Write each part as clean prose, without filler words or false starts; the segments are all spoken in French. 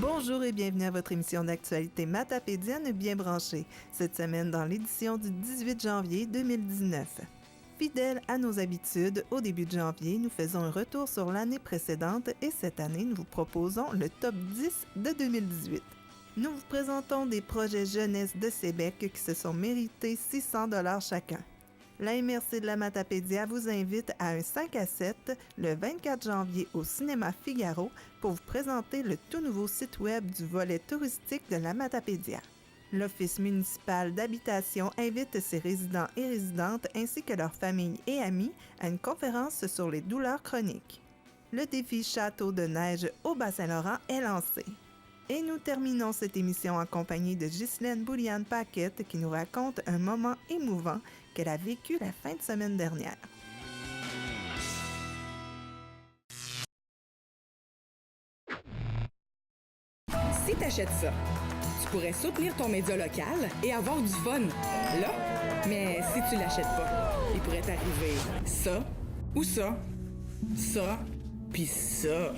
Bonjour et bienvenue à votre émission d'actualité Matapédienne bien branchée, cette semaine dans l'édition du 18 janvier 2019. Fidèles à nos habitudes, au début de janvier, nous faisons un retour sur l'année précédente et cette année, nous vous proposons le top 10 de 2018. Nous vous présentons des projets jeunesse de Sébec qui se sont mérités 600 $ chacun. La MRC de la Matapédia vous invite à un 5 à 7 le 24 janvier au Cinéma Figaro pour vous présenter le tout nouveau site web du volet touristique de la Matapédia. L'Office municipal d'habitation invite ses résidents et résidentes ainsi que leurs familles et amis à une conférence sur les douleurs chroniques. Le défi Château de neige au Bas-Saint-Laurent est lancé. Et nous terminons cette émission en compagnie de Ghislaine Bouliane-Paquette qui nous raconte un moment émouvant qu'elle a vécu la fin de semaine dernière. Si tu achètes ça, tu pourrais soutenir ton média local et avoir du fun. Là, mais si tu l'achètes pas, il pourrait t'arriver ça, ou ça, puis ça.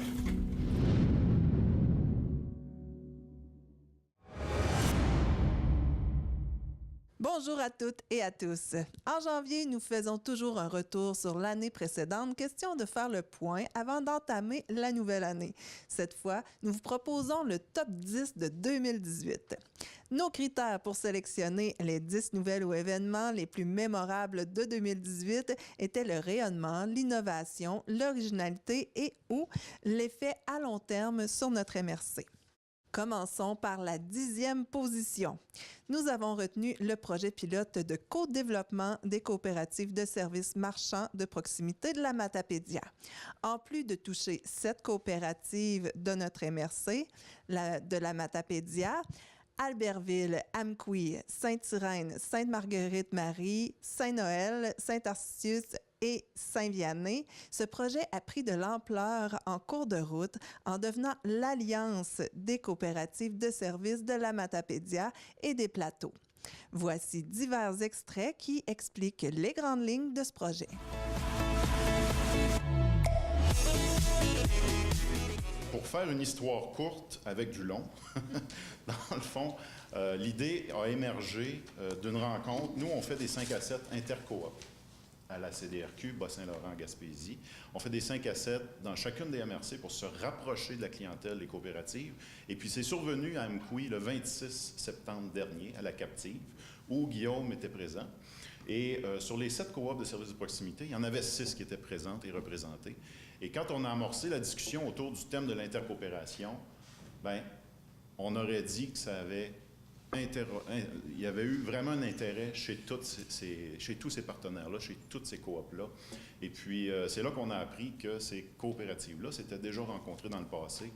Bonjour à toutes et à tous. En janvier, nous faisons toujours un retour sur l'année précédente, question de faire le point avant d'entamer la nouvelle année. Cette fois, nous vous proposons le top 10 de 2018. Nos critères pour sélectionner les 10 nouvelles ou événements les plus mémorables de 2018 étaient le rayonnement, l'innovation, l'originalité et ou l'effet à long terme sur notre MRC. Commençons par la 10e position. Nous avons retenu le projet pilote de co-développement des coopératives de services marchands de proximité de la Matapédia. En plus de toucher 7 coopératives de notre MRC, de la Matapédia, Albertville, Amqui, Sainte-Irène, Sainte-Marguerite-Marie, Saint-Noël, Saint-Arcius et Saint-Vianney, ce projet a pris de l'ampleur en cours de route en devenant l'alliance des coopératives de services de la Matapédia et des plateaux. Voici divers extraits qui expliquent les grandes lignes de ce projet. Pour faire une histoire courte avec du long, dans le fond, l'idée a émergé d'une rencontre. Nous, on fait des 5 à 7 intercoop à la CDRQ, Bas-Saint-Laurent-Gaspésie. On fait des 5 à 7 dans chacune des MRC pour se rapprocher de la clientèle des coopératives. Et puis, c'est survenu à Amqui le 26 septembre dernier, à la captive, où Guillaume était présent. Et sur les 7 coops de services de proximité, il y en avait 6 qui étaient présentes et représentées. Et quand on a amorcé la discussion autour du thème de l'intercoopération, bien, on aurait dit que ça avait il y avait eu vraiment un intérêt chez tous ces partenaires-là, chez toutes ces coops-là. Et puis, c'est là qu'on a appris que ces coopératives-là s'étaient déjà rencontrées dans le passé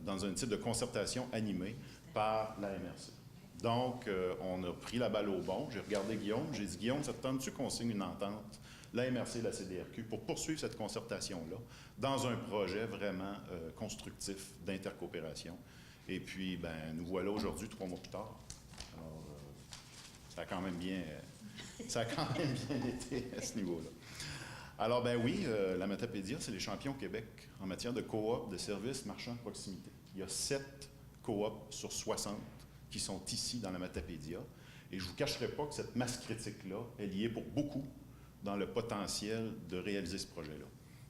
dans un type de concertation animée par la MRC. Donc, on a pris la balle au bon. J'ai regardé Guillaume. J'ai dit, Guillaume, ça te tente-tu qu'on signe une entente, la MRC et la CDRQ, pour poursuivre cette concertation-là dans un projet vraiment constructif d'intercoopération? Et puis, ben, nous voilà aujourd'hui, 3 mois plus tard. Alors, ça a quand même bien été à ce niveau-là. Alors, ben oui, la Matapédia, c'est les champions au Québec en matière de coop de services marchands de proximité. Il y a 7 coops sur 60 qui sont ici dans la Matapédia. Et je ne vous cacherai pas que cette masse critique-là est liée pour beaucoup dans le potentiel de réaliser ce projet-là.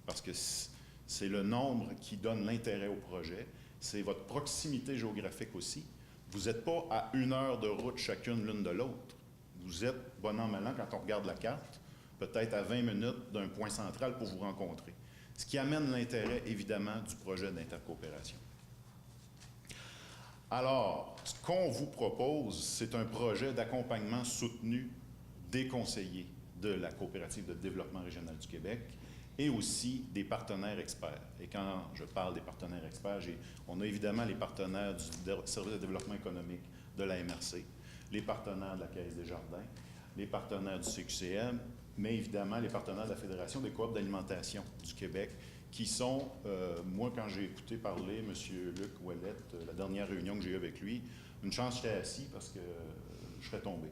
Parce que c'est le nombre qui donne l'intérêt au projet. C'est votre proximité géographique aussi. Vous n'êtes pas à 1 heure de route chacune l'une de l'autre. Vous êtes, bon an, mal an, quand on regarde la carte, peut-être à 20 minutes d'un point central pour vous rencontrer. Ce qui amène l'intérêt, évidemment, du projet d'intercoopération. Alors, ce qu'on vous propose, c'est un projet d'accompagnement soutenu des conseillers de la Coopérative de développement régional du Québec et aussi des partenaires experts. Et quand je parle des partenaires experts, on a évidemment les partenaires du service de développement économique de la MRC, les partenaires de la Caisse des Jardins, les partenaires du CQCM, mais évidemment les partenaires de la Fédération des coops d'alimentation du Québec, qui sont, moi, quand j'ai écouté parler M. Luc Ouellette, la dernière réunion que j'ai eue avec lui, une chance j'étais assis parce que je serais tombé.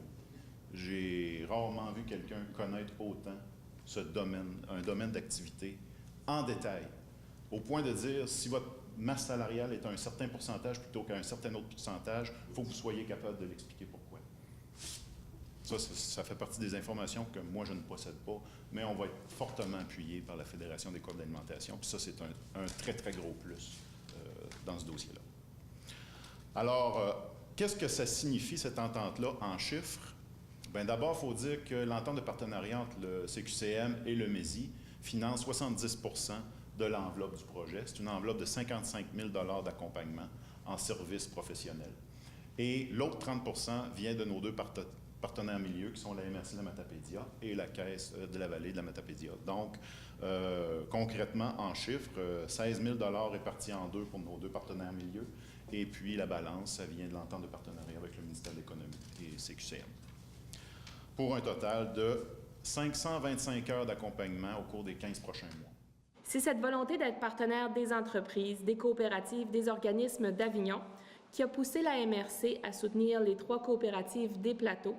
J'ai rarement vu quelqu'un connaître autant ce domaine, un domaine d'activité en détail, au point de dire, si votre masse salariale est à un certain pourcentage plutôt qu'à un certain autre pourcentage, il faut que vous soyez capable de l'expliquer pourquoi. Ça fait partie des informations que moi, je ne possède pas, mais on va être fortement appuyé par la Fédération des corps d'alimentation. Puis ça, c'est un très, très gros plus dans ce dossier-là. Alors, qu'est-ce que ça signifie, cette entente-là, en chiffres? Bien, d'abord, il faut dire que l'entente de partenariat entre le CQCM et le MESI finance 70 % de l'enveloppe du projet. C'est une enveloppe de 55 000 $ d'accompagnement en services professionnels. Et l'autre 30 % vient de nos deux partenaires milieux, qui sont la MRC de la Matapédia et la Caisse de la Vallée de la Matapédia. Donc, concrètement, en chiffres, 16 000 $ répartis en deux pour nos deux partenaires milieux. Et puis, la balance, ça vient de l'entente de partenariat avec le ministère de l'Économie et CQCM. Pour un total de 525 heures d'accompagnement au cours des 15 prochains mois. C'est cette volonté d'être partenaire des entreprises, des coopératives, des organismes d'Avignon qui a poussé la MRC à soutenir les 3 coopératives des plateaux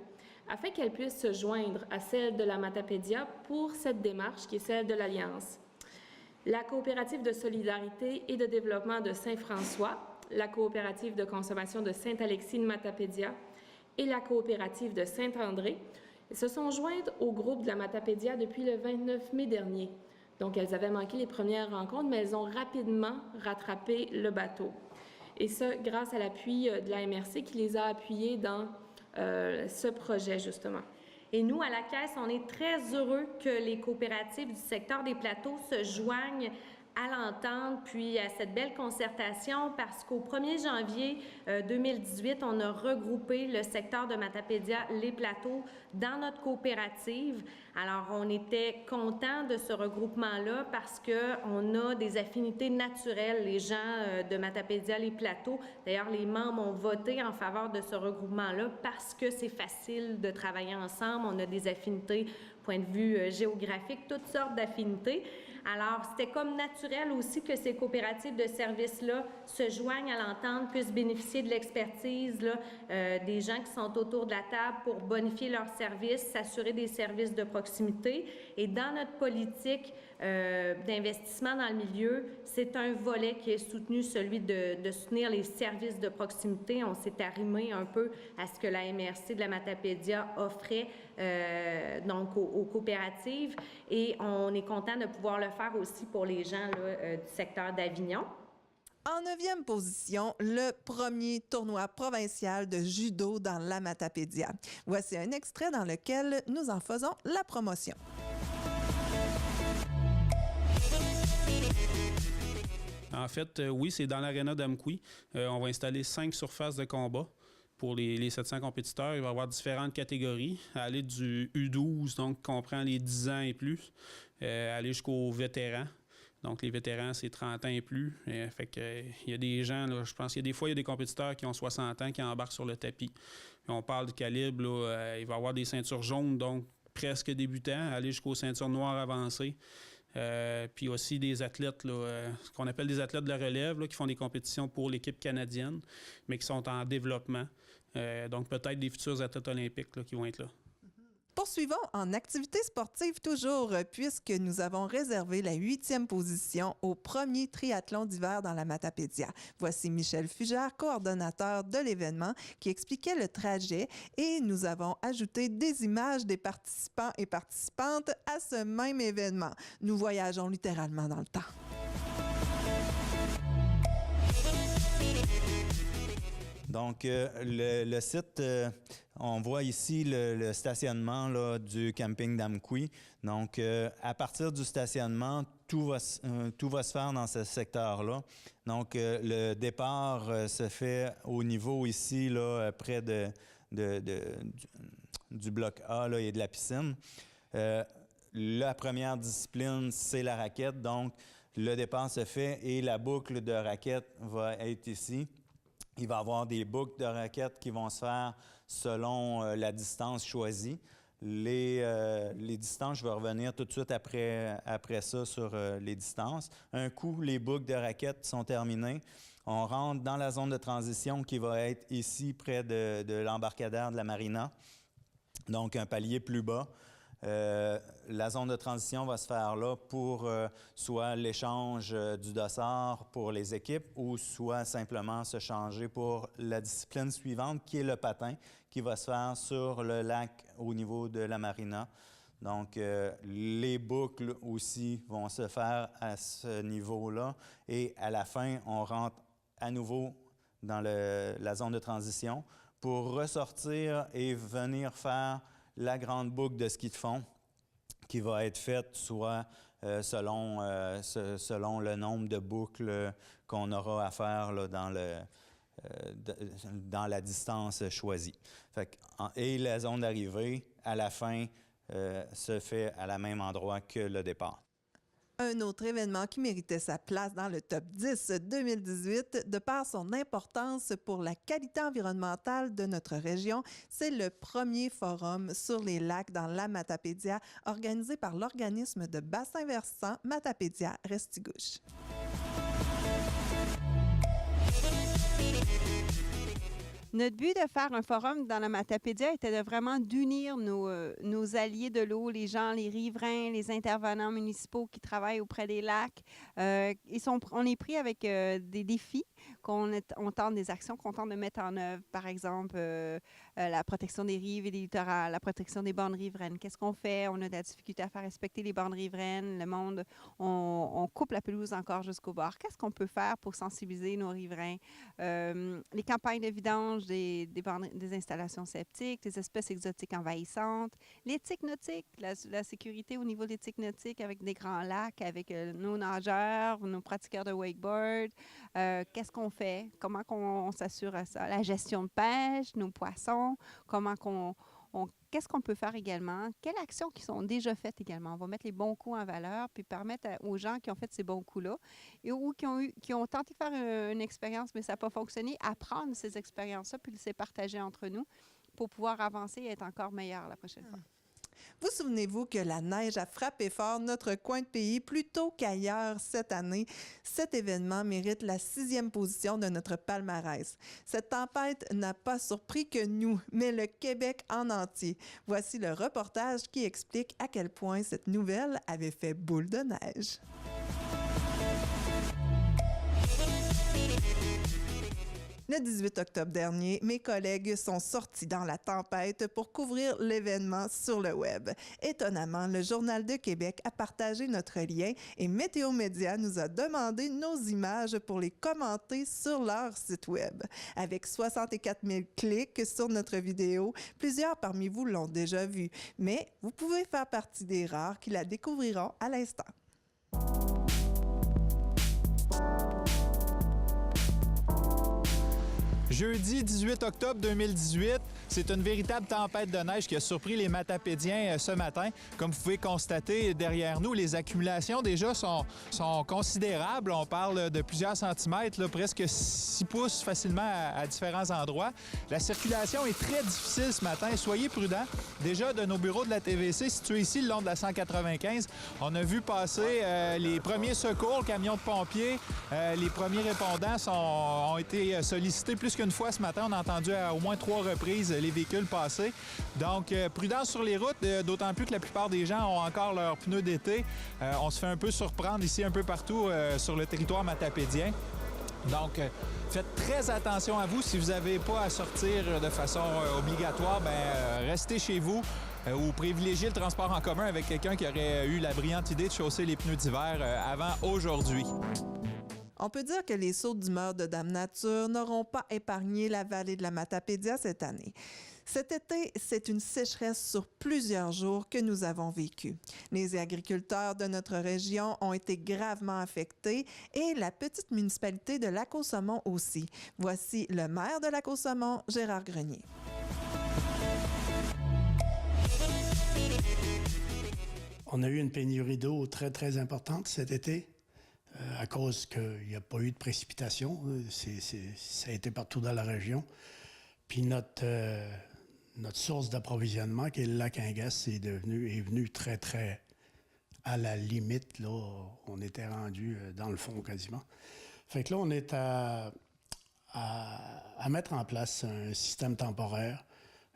afin qu'elles puissent se joindre à celle de la Matapédia pour cette démarche qui est celle de l'Alliance. La coopérative de solidarité et de développement de Saint-François, la coopérative de consommation de Saint-Alexis de Matapédia et la coopérative de Saint-André se sont jointes au groupe de la Matapédia depuis le 29 mai dernier. Donc, elles avaient manqué les premières rencontres, mais elles ont rapidement rattrapé le bateau. Et ça, grâce à l'appui de la MRC qui les a appuyées dans ce projet, justement. Et nous, à la Caisse, on est très heureux que les coopératives du secteur des plateaux se joignent à l'entente, puis à cette belle concertation, parce qu'au 1er janvier 2018, on a regroupé le secteur de Matapédia, les plateaux, dans notre coopérative. Alors, on était contents de ce regroupement-là parce qu'on a des affinités naturelles, les gens de Matapédia, les plateaux. D'ailleurs, les membres ont voté en faveur de ce regroupement-là parce que c'est facile de travailler ensemble. On a des affinités, point de vue géographique, toutes sortes d'affinités. Alors, c'était comme naturel aussi que ces coopératives de services-là se joignent à l'entente, puissent bénéficier de l'expertise des gens qui sont autour de la table pour bonifier leurs services, s'assurer des services de proximité. Et dans notre politique d'investissement dans le milieu, c'est un volet qui est soutenu, celui de soutenir les services de proximité. On s'est arrimé un peu à ce que la MRC de la Matapédia offrait donc aux coopératives et on est content de pouvoir le faire aussi pour les gens du secteur d'Avignon. En 9e position, le premier tournoi provincial de judo dans la Matapédia. Voici un extrait dans lequel nous en faisons la promotion. En fait, oui, c'est dans l'aréna d'Amqui. On va installer 5 surfaces de combat. Pour les 700 compétiteurs, il va y avoir différentes catégories, aller du U12, donc comprend les 10 ans et plus, aller jusqu'aux vétérans. Donc, les vétérans, c'est 30 ans et plus. Fait que, il y a des gens, là, je pense qu'il y a des fois, il y a des compétiteurs qui ont 60 ans qui embarquent sur le tapis. Et on parle de calibre, là, il va y avoir des ceintures jaunes, donc presque débutants, aller jusqu'aux ceintures noires avancées. Puis aussi des athlètes, là, ce qu'on appelle des athlètes de la relève, là, qui font des compétitions pour l'équipe canadienne, mais qui sont en développement. Donc peut-être des futurs athlètes olympiques là, qui vont être là. Poursuivons en activité sportive toujours, puisque nous avons réservé la 8e position au premier triathlon d'hiver dans la Matapédia. Voici Michel Fugère, coordonnateur de l'événement, qui expliquait le trajet et nous avons ajouté des images des participants et participantes à ce même événement. Nous voyageons littéralement dans le temps. Donc, le site, on voit ici le stationnement là, du camping d'Amqui. Donc, à partir du stationnement, tout va se faire dans ce secteur-là. Donc, le départ se fait au niveau ici, là, près du bloc A là, et de la piscine. La première discipline, c'est la raquette. Donc, le départ se fait et la boucle de raquette va être ici. Il va y avoir des boucles de raquettes qui vont se faire selon la distance choisie. Les distances, je vais revenir tout de suite après ça sur les distances. Un coup, les boucles de raquettes sont terminées. On rentre dans la zone de transition qui va être ici, près de l'embarcadère de la marina. Donc, un palier plus bas. La zone de transition va se faire là pour soit l'échange du dossard pour les équipes ou soit simplement se changer pour la discipline suivante qui est le patin qui va se faire sur le lac au niveau de la marina. Donc, les boucles aussi vont se faire à ce niveau-là et à la fin, on rentre à nouveau dans la zone de transition pour ressortir et venir faire la grande boucle de ski de fond qui va être faite soit selon le nombre de boucles qu'on aura à faire là, dans la distance choisie. Et la zone d'arrivée, à la fin, se fait à la même endroit que le départ. Un autre événement qui méritait sa place dans le top 10 2018, de par son importance pour la qualité environnementale de notre région, c'est le premier forum sur les lacs dans la Matapédia, organisé par l'organisme de bassin versant Matapédia-Restigouche. Notre but de faire un forum dans la Matapédia était de vraiment d'unir nos alliés de l'eau, les gens, les riverains, les intervenants municipaux qui travaillent auprès des lacs. On est pris avec des défis on tente des actions qu'on tente de mettre en œuvre. Par exemple, la protection des rives et des littorales, la protection des bornes riveraines. Qu'est-ce qu'on fait? On a de la difficulté à faire respecter les bornes riveraines. Le monde, on coupe la pelouse encore jusqu'au bord. Qu'est-ce qu'on peut faire pour sensibiliser nos riverains? Les campagnes de vidange des installations septiques, des espèces exotiques envahissantes, l'éthique nautique, la sécurité au niveau de l'éthique nautique avec des grands lacs, avec nos nageurs, nos pratiqueurs de wakeboard. Qu'est-ce qu'on fait? Comment on s'assure à ça? La gestion de pêche, nos poissons, qu'est-ce qu'on peut faire également? Quelles actions qui sont déjà faites également? On va mettre les bons coups en valeur puis permettre aux gens qui ont fait ces bons coups-là ou qui ont tenté de faire une expérience, mais ça n'a pas fonctionné, apprendre ces expériences-là puis les partager entre nous pour pouvoir avancer et être encore meilleur la prochaine fois. Vous souvenez-vous que la neige a frappé fort notre coin de pays plus tôt qu'ailleurs cette année? Cet événement mérite la 6e position de notre palmarès. Cette tempête n'a pas surpris que nous, mais le Québec en entier. Voici le reportage qui explique à quel point cette nouvelle avait fait boule de neige. Le 18 octobre dernier, mes collègues sont sortis dans la tempête pour couvrir l'événement sur le web. Étonnamment, le Journal de Québec a partagé notre lien et Météo Média nous a demandé nos images pour les commenter sur leur site web. Avec 64 000 clics sur notre vidéo, plusieurs parmi vous l'ont déjà vue, mais vous pouvez faire partie des rares qui la découvriront à l'instant. Jeudi 18 octobre 2018, c'est une véritable tempête de neige qui a surpris les Matapédiens ce matin. Comme vous pouvez constater derrière nous, les accumulations déjà sont considérables. On parle de plusieurs centimètres, là, presque 6 pouces facilement à différents endroits. La circulation est très difficile ce matin. Soyez prudents. Déjà, de nos bureaux de la TVC situés ici le long de la 195, on a vu passer les premiers secours, le camion de pompiers. Les premiers répondants ont été sollicités plus qu'une fois ce matin. On a entendu à au moins 3 reprises les véhicules passer. Donc, prudence sur les routes, d'autant plus que la plupart des gens ont encore leurs pneus d'été. On se fait un peu surprendre ici un peu partout sur le territoire matapédien. Donc, faites très attention à vous. Si vous n'avez pas à sortir de façon obligatoire, restez chez vous ou privilégiez le transport en commun avec quelqu'un qui aurait eu la brillante idée de chausser les pneus d'hiver avant aujourd'hui. On peut dire que les sautes d'humeur de Dame Nature n'auront pas épargné la vallée de la Matapédia cette année. Cet été, c'est une sécheresse sur plusieurs jours que nous avons vécue. Les agriculteurs de notre région ont été gravement affectés et la petite municipalité de Lac-aux-Saumons aussi. Voici le maire de Lac-aux-Saumons, Gérard Grenier. On a eu une pénurie d'eau très, très importante cet été. À cause qu'il n'y a pas eu de précipitation. Ça a été partout dans la région. Puis notre source d'approvisionnement, qui est le lac Ingas, est venu très, très à la limite. Là, on était rendu dans le fond quasiment. Fait que là, on est à mettre en place un système temporaire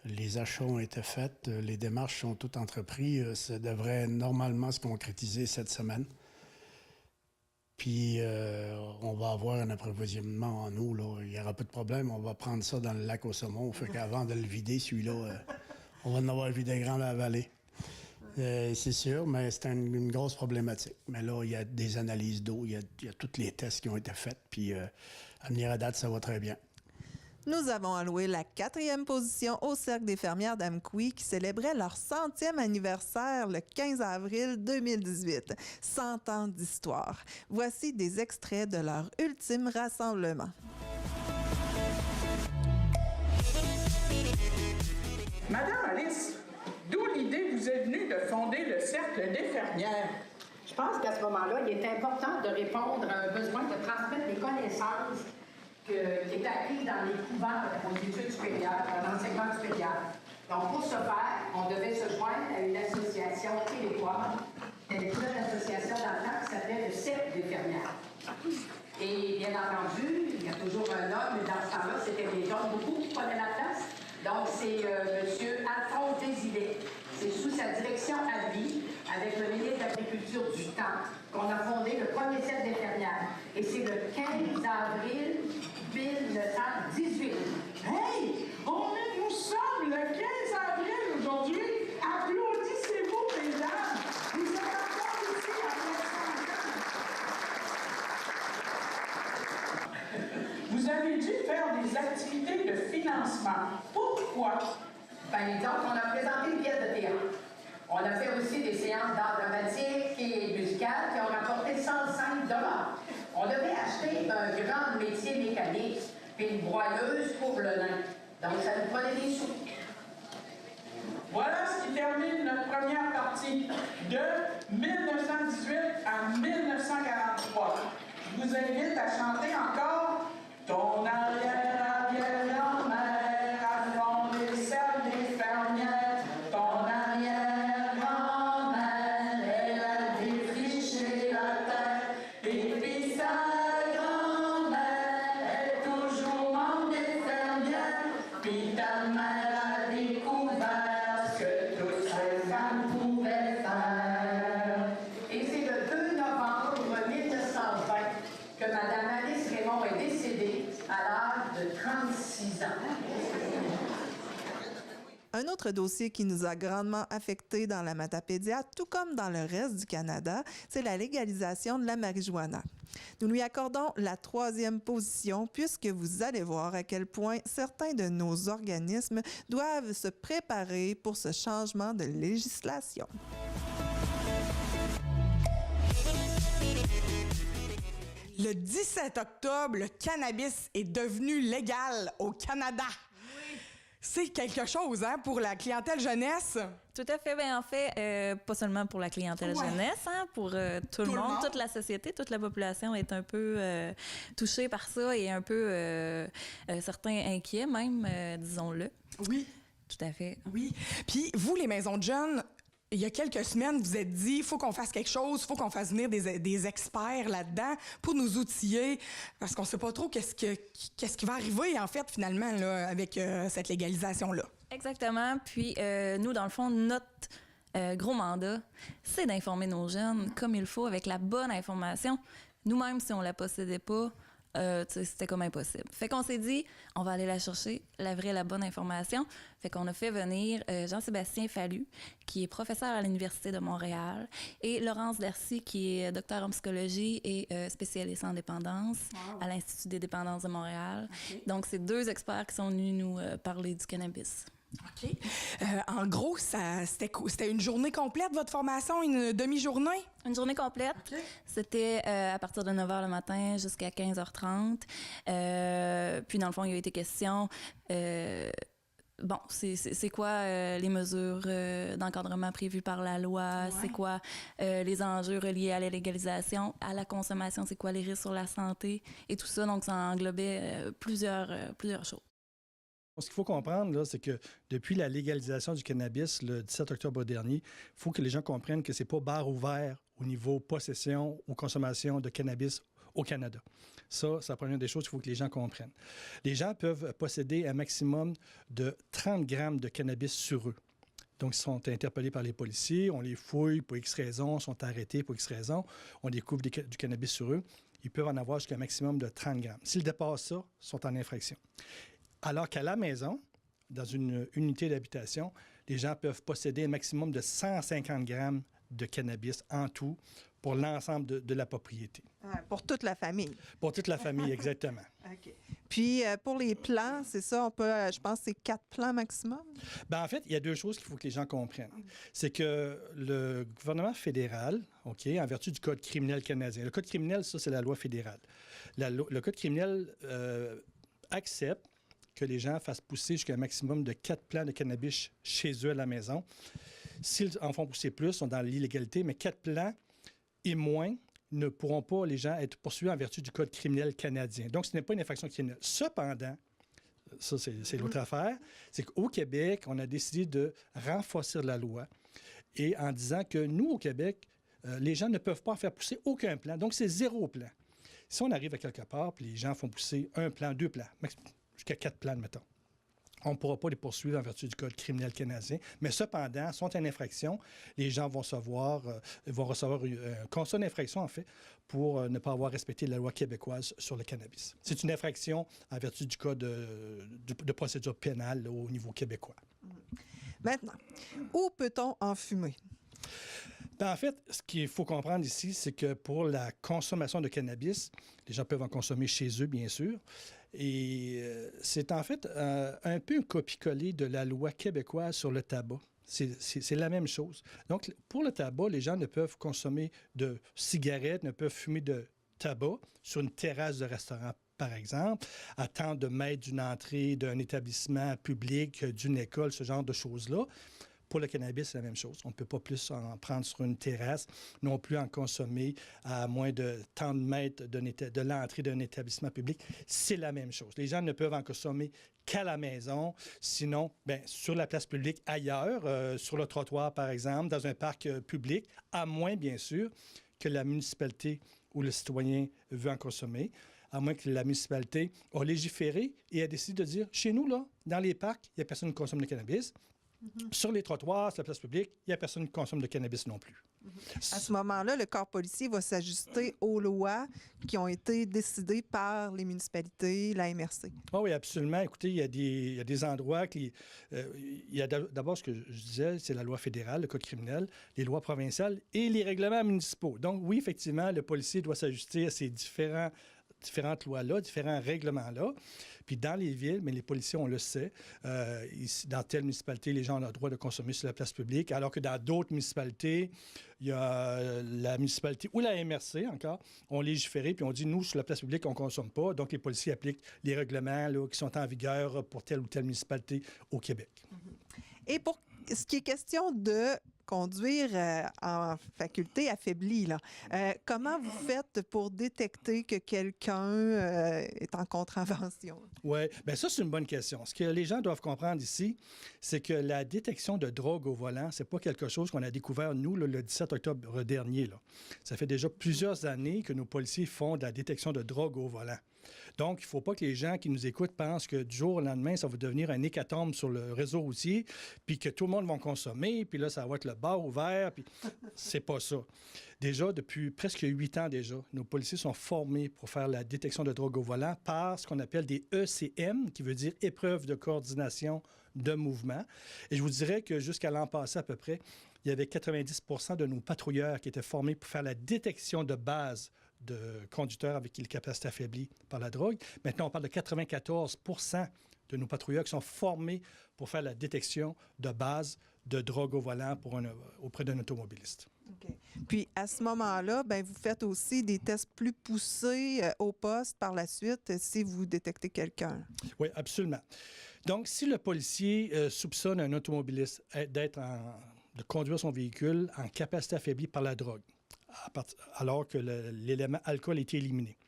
Les achats ont été faits, les démarches sont toutes entreprises. Ça devrait normalement se concrétiser cette semaine. Puis, on va avoir un approvisionnement en eau. Là. Il n'y aura pas de problème. On va prendre ça dans le lac au saumon. Fait qu'avant de le vider, celui-là, on va en avoir vidé grand dans la vallée. C'est sûr, mais c'est une grosse problématique. Mais là, il y a des analyses d'eau, il y a tous les tests qui ont été faits. Puis, à venir à date, ça va très bien. Nous avons alloué la 4e position au Cercle des fermières d'Amqui qui célébrait leur 100e anniversaire le 15 avril 2018. 100 ans d'histoire. Voici des extraits de leur ultime rassemblement. Madame Alice, d'où l'idée vous est venue de fonder le Cercle des fermières? Je pense qu'à ce moment-là, il est important de répondre à un besoin de transmettre les connaissances qui étaient acquises dans les couvents aux études supérieures, dans l'enseignement supérieur. Donc, pour ce faire, on devait se joindre à une association québécoise, une nouvelle association d'enfants qui s'appelait le Cercle des fermières. Et bien entendu, il y a toujours un homme, mais dans ce temps-là, c'était des hommes beaucoup qui prenaient la place. Donc, c'est M. Alphonse Desilets. C'est sous sa direction à vie, avec le ministre de l'Agriculture du temps, qu'on a fondé le premier Cercle des fermières. Et c'est le 15 avril 1918. Hey! Nous sommes le 15 avril aujourd'hui. Applaudissez-vous, mesdames. Vous êtes encore ici après 100 ans. Vous avez dû faire des activités de financement. Pourquoi? Donc, on a présenté une pièce de théâtre. On a fait aussi des séances d'art dramatique et musical qui ont rapporté 105 $. On devait acheter un grand métier mécanique puis une broyeuse pour le lin. Donc, ça nous prenait des sous. Voilà ce qui termine notre première partie de 1918 à 1943. Je vous invite à chanter encore « Ton arrière-arrière-grand-mère a fondé le Cercle des fermières. Ton arrière-grand-mère, elle a défriché la terre. Et puis sa grand-mère est toujours membre des fermières. Puis ta mère a découvert ce que toutes ces femmes pouvaient faire. » Et c'est le 2 novembre 1920 que Mme Alice Raymond est décédée à l'âge de 36 ans. Un autre dossier qui nous a grandement affectés dans la Matapédia, tout comme dans le reste du Canada, c'est la légalisation de la marijuana. Nous lui accordons la 3e position puisque vous allez voir à quel point certains de nos organismes doivent se préparer pour ce changement de législation. Le 17 octobre, le cannabis est devenu légal au Canada. C'est quelque chose, hein, pour la clientèle jeunesse. Tout à fait. Bien, en fait, pas seulement pour la clientèle jeunesse, hein, pour tout le monde, toute la société, toute la population est un peu touchée par ça et un peu, certains inquiets même, disons-le. Oui. Tout à fait. Oui. Puis vous, les maisons de jeunes, il y a quelques semaines, vous êtes dit, il faut qu'on fasse quelque chose, il faut qu'on fasse venir des experts là-dedans pour nous outiller, parce qu'on ne sait pas trop qu'est-ce qui va arriver, en fait, finalement, là, avec cette légalisation-là. Exactement. Puis, nous, dans le fond, notre gros mandat, c'est d'informer nos jeunes comme il faut, avec la bonne information. Nous-mêmes, si on ne la possédait pas, c'était comme impossible. Fait qu'on s'est dit, on va aller la chercher, la vraie, la bonne information. Fait qu'on a fait venir Jean-Sébastien Fallu, qui est professeur à l'Université de Montréal, et Laurence Darcy, qui est docteur en psychologie et spécialiste en dépendance à l'Institut des dépendances de Montréal. Okay. Donc, c'est 2 experts qui sont venus nous parler du cannabis. OK. En gros, c'était une journée complète, votre formation, une demi-journée? Une journée complète. Okay. C'était à partir de 9h le matin jusqu'à 15h30. Puis, dans le fond, il y a été question... c'est quoi les mesures d'encadrement prévues par la loi? Ouais. C'est quoi les enjeux reliés à la légalisation, à la consommation? C'est quoi les risques sur la santé? Et tout ça, donc ça englobait plusieurs choses. Ce qu'il faut comprendre, là, c'est que depuis la légalisation du cannabis le 17 octobre dernier, il faut que les gens comprennent que c'est pas barre ouverte au niveau possession ou consommation de cannabis au Canada. Ça, c'est la première des choses qu'il faut que les gens comprennent. Les gens peuvent posséder un maximum de 30 grammes de cannabis sur eux. Donc, ils sont interpellés par les policiers, on les fouille pour X raisons, sont arrêtés pour X raisons, on découvre du cannabis sur eux. Ils peuvent en avoir jusqu'à un maximum de 30 grammes. S'ils dépassent ça, ils sont en infraction. Alors qu'à la maison, dans une unité d'habitation, les gens peuvent posséder un maximum de 150 grammes de cannabis en tout pour l'ensemble de la propriété. Pour toute la famille. Pour toute la famille, exactement. OK. Puis, pour les plants, c'est ça, on peut, je pense que c'est 4 plants maximum? Bien, en fait, il y a 2 choses qu'il faut que les gens comprennent. C'est que le gouvernement fédéral, OK, en vertu du Code criminel canadien, le Code criminel, ça, c'est la loi fédérale. Le Code criminel accepte que les gens fassent pousser jusqu'à un maximum de 4 plants de cannabis chez eux à la maison. S'ils en font pousser plus, ils sont dans l'illégalité, mais 4 plants et moins ne pourront pas, les gens, être poursuivis en vertu du Code criminel canadien. Donc, ce n'est pas une infraction criminelle. Cependant, ça, c'est l'autre affaire, c'est qu'au Québec, on a décidé de renforcer la loi et en disant que nous, au Québec, les gens ne peuvent pas faire pousser aucun plant. Donc, c'est 0 plant. Si on arrive à quelque part, puis les gens font pousser 1 plant, 2 plants, jusqu'à 4 plants, mettons, on ne pourra pas les poursuivre en vertu du Code criminel canadien. Mais cependant, sont en infraction. Les gens vont recevoir un constat d'infraction, en fait, pour ne pas avoir respecté la loi québécoise sur le cannabis. C'est une infraction en vertu du Code de procédure pénale là, au niveau québécois. Maintenant, où peut-on en fumer? En fait, ce qu'il faut comprendre ici, c'est que pour la consommation de cannabis, les gens peuvent en consommer chez eux, bien sûr. Et c'est en fait un peu un copie-coller de la loi québécoise sur le tabac. C'est la même chose. Donc, pour le tabac, les gens ne peuvent consommer de cigarettes, ne peuvent fumer de tabac sur une terrasse de restaurant, par exemple, à tant de mètres d'une entrée d'un établissement public, d'une école, ce genre de choses-là. Pour le cannabis, c'est la même chose. On ne peut pas plus en prendre sur une terrasse, non plus en consommer à moins de tant de mètres de l'entrée d'un établissement public. C'est la même chose. Les gens ne peuvent en consommer qu'à la maison, sinon, bien, sur la place publique ailleurs, sur le trottoir, par exemple, dans un parc public, à moins, bien sûr, que la municipalité ou le citoyen veut en consommer, à moins que la municipalité a légiféré et a décidé de dire, chez nous, là, dans les parcs, il n'y a personne qui consomme de cannabis. Sur les trottoirs, sur la place publique, il n'y a personne qui consomme de cannabis non plus. À ce moment-là, le corps policier va s'ajuster aux lois qui ont été décidées par les municipalités, la MRC. Oh oui, absolument. Écoutez, il y a des endroits qui... il y a d'abord, ce que je disais, c'est la loi fédérale, le code criminel, les lois provinciales et les règlements municipaux. Donc oui, effectivement, le policier doit s'ajuster à ces différentes lois-là, différents règlements-là. Puis dans les villes, mais les policiers, on le sait, ici, dans telle municipalité, les gens ont le droit de consommer sur la place publique, alors que dans d'autres municipalités, il y a la municipalité ou la MRC encore, ont légiféré, puis on dit, nous, sur la place publique, on ne consomme pas. Donc, les policiers appliquent les règlements là, qui sont en vigueur pour telle ou telle municipalité au Québec. Et pour ce qui est question de conduire en faculté affaiblie, là, comment vous faites pour détecter que quelqu'un est en contravention? Oui, bien ça, c'est une bonne question. Ce que les gens doivent comprendre ici, c'est que la détection de drogue au volant, c'est pas quelque chose qu'on a découvert, nous, là, le 17 octobre dernier. Là. Ça fait déjà plusieurs années que nos policiers font de la détection de drogue au volant. Donc, il ne faut pas que les gens qui nous écoutent pensent que du jour au lendemain, ça va devenir un hécatombe sur le réseau routier, puis que tout le monde va consommer, puis là, ça va être le bar ouvert, puis c'est pas ça. Déjà, depuis presque 8 ans déjà, nos policiers sont formés pour faire la détection de drogue au volant par ce qu'on appelle des ECM, qui veut dire épreuve de coordination de mouvement. Et je vous dirais que jusqu'à l'an passé à peu près, il y avait 90 % de nos patrouilleurs qui étaient formés pour faire la détection de base de conducteurs avec une capacité affaiblie par la drogue. Maintenant, on parle de 94 % de nos patrouilleurs qui sont formés pour faire la détection de base de drogue au volant auprès d'un automobiliste. OK. Puis, à ce moment-là, bien, vous faites aussi des tests plus poussés au poste par la suite si vous détectez quelqu'un. Oui, absolument. Donc, si le policier soupçonne un automobiliste de conduire son véhicule en capacité affaiblie par la drogue, alors que l'élément alcool a été éliminé,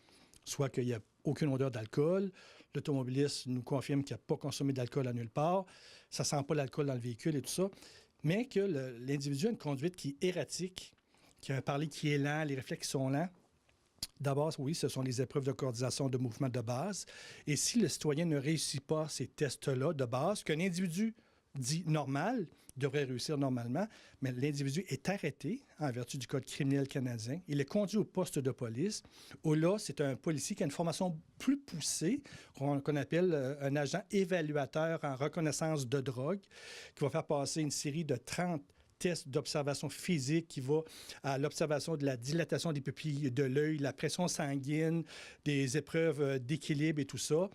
soit qu'il n'y a aucune odeur d'alcool, l'automobiliste nous confirme qu'il n'a pas consommé d'alcool à nulle part, ça ne sent pas l'alcool dans le véhicule et tout ça, mais que l'individu a une conduite qui est erratique, qui a un parler qui est lent, les réflexes qui sont lents, D'abord, oui, ce sont les épreuves de coordination de mouvement de base. Et si le citoyen ne réussit pas ces tests-là de base, qu'un individu dit normal, devrait réussir normalement, mais l'individu est arrêté en vertu du Code criminel canadien. Il est conduit au poste de police, où là, c'est un policier qui a une formation plus poussée, qu'on appelle un agent évaluateur en reconnaissance de drogue, qui va faire passer une série de 30 tests d'observation physique qui va à l'observation de la dilatation des pupilles de l'œil, la pression sanguine, des épreuves d'équilibre et tout ça.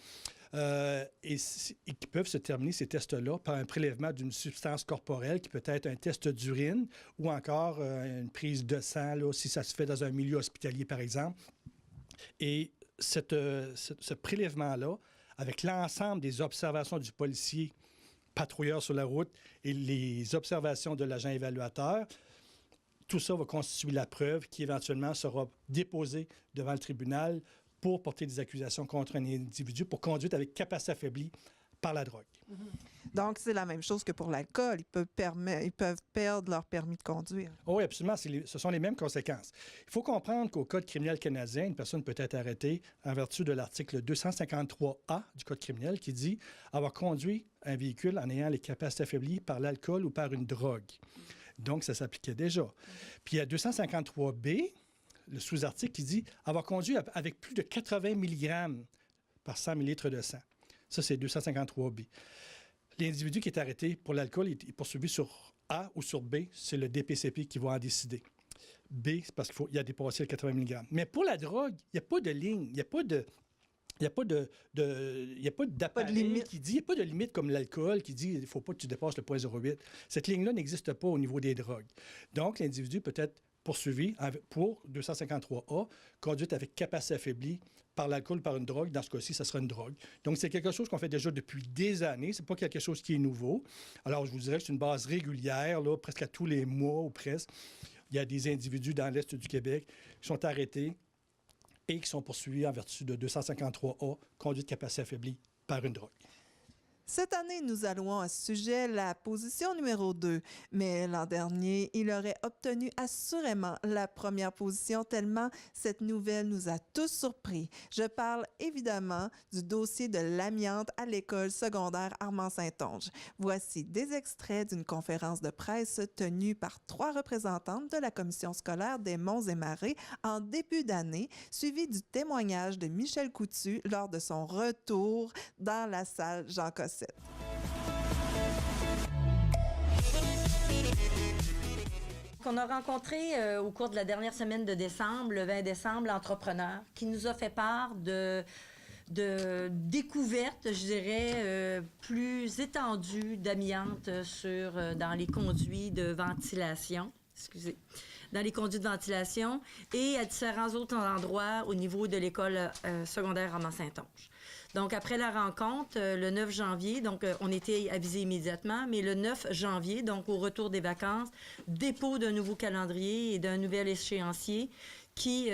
Et qui peuvent se terminer, ces tests-là, par un prélèvement d'une substance corporelle qui peut être un test d'urine ou encore une prise de sang, là, si ça se fait dans un milieu hospitalier, par exemple. Et ce prélèvement-là, avec l'ensemble des observations du policier patrouilleur sur la route et les observations de l'agent évaluateur, tout ça va constituer la preuve qui éventuellement sera déposée devant le tribunal pour porter des accusations contre un individu pour conduite avec capacité affaiblie par la drogue. Donc, c'est la même chose que pour l'alcool. Ils peuvent perdre leur permis de conduire. Oui, absolument. Ce sont les mêmes conséquences. Il faut comprendre qu'au Code criminel canadien, une personne peut être arrêtée en vertu de l'article 253A du Code criminel qui dit avoir conduit un véhicule en ayant les capacités affaiblies par l'alcool ou par une drogue. Donc, ça s'appliquait déjà. Puis il y a 253B, le sous-article qui dit avoir conduit avec plus de 80 mg par 100 ml de sang. Ça, c'est 253B. L'individu qui est arrêté pour l'alcool est poursuivi sur A ou sur B. C'est le DPCP qui va en décider. B, c'est parce qu'il a dépassé le 80 mg. Mais pour la drogue, il n'y a pas de ligne, il n'y a pas de... Il n'y a pas d'appareil qui dit, il n'y a pas de limite comme l'alcool qui dit il ne faut pas que tu dépasses le 0,08. Cette ligne-là n'existe pas au niveau des drogues. Donc, l'individu peut être poursuivi pour 253A, conduite avec capacité affaiblie par l'alcool ou par une drogue. Dans ce cas-ci, ça sera une drogue. Donc, c'est quelque chose qu'on fait déjà depuis des années. Ce n'est pas quelque chose qui est nouveau. Alors, je vous dirais que c'est une base régulière, là, presque à tous les mois ou presque. Il y a des individus dans l'Est du Québec qui sont arrêtés et qui sont poursuivis en vertu de 253A, conduite capacité affaiblie par une drogue. Cette année, nous allouons à ce sujet la position numéro 2, mais l'an dernier, il aurait obtenu assurément la première position tellement cette nouvelle nous a tous surpris. Je parle évidemment du dossier de l'amiante à l'école secondaire Armand-Saint-Onge. Voici des extraits d'une conférence de presse tenue par 3 représentantes de la commission scolaire des Monts et Marais en début d'année, suivi du témoignage de Michel Coutu lors de son retour dans la salle Jean Cossette. On a rencontré au cours de la dernière semaine de décembre, le 20 décembre, l'entrepreneur qui nous a fait part de découvertes, je dirais, plus étendues d'amiante dans les conduits de ventilation. Dans les conduits de ventilation et à différents autres endroits au niveau de l'école secondaire Armand-Saint-Onge. Donc, après la rencontre, le 9 janvier, donc on était avisés immédiatement, mais le 9 janvier, donc au retour des vacances, dépôt d'un nouveau calendrier et d'un nouvel échéancier qui,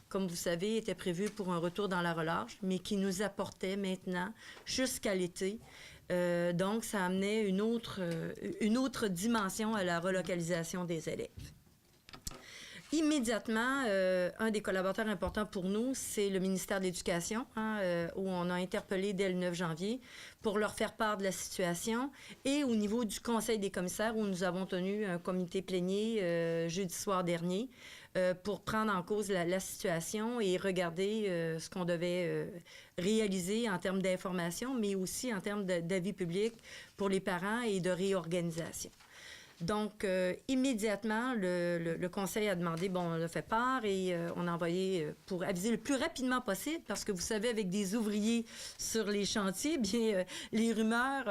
comme vous savez, était prévu pour un retour dans la relâche, mais qui nous apportait maintenant jusqu'à l'été. Donc, ça amenait une autre dimension à la relocalisation des élèves. Immédiatement, un des collaborateurs importants pour nous, c'est le ministère de l'Éducation, où on a interpellé dès le 9 janvier pour leur faire part de la situation. Et au niveau du Conseil des commissaires, où nous avons tenu un comité plénier jeudi soir dernier pour prendre en cause la situation et regarder ce qu'on devait réaliser en termes d'information, mais aussi en termes d'avis public pour les parents et de réorganisation. Donc, immédiatement, le conseil a demandé, on a fait part et on a envoyé pour aviser le plus rapidement possible, parce que vous savez, avec des ouvriers sur les chantiers, bien, les rumeurs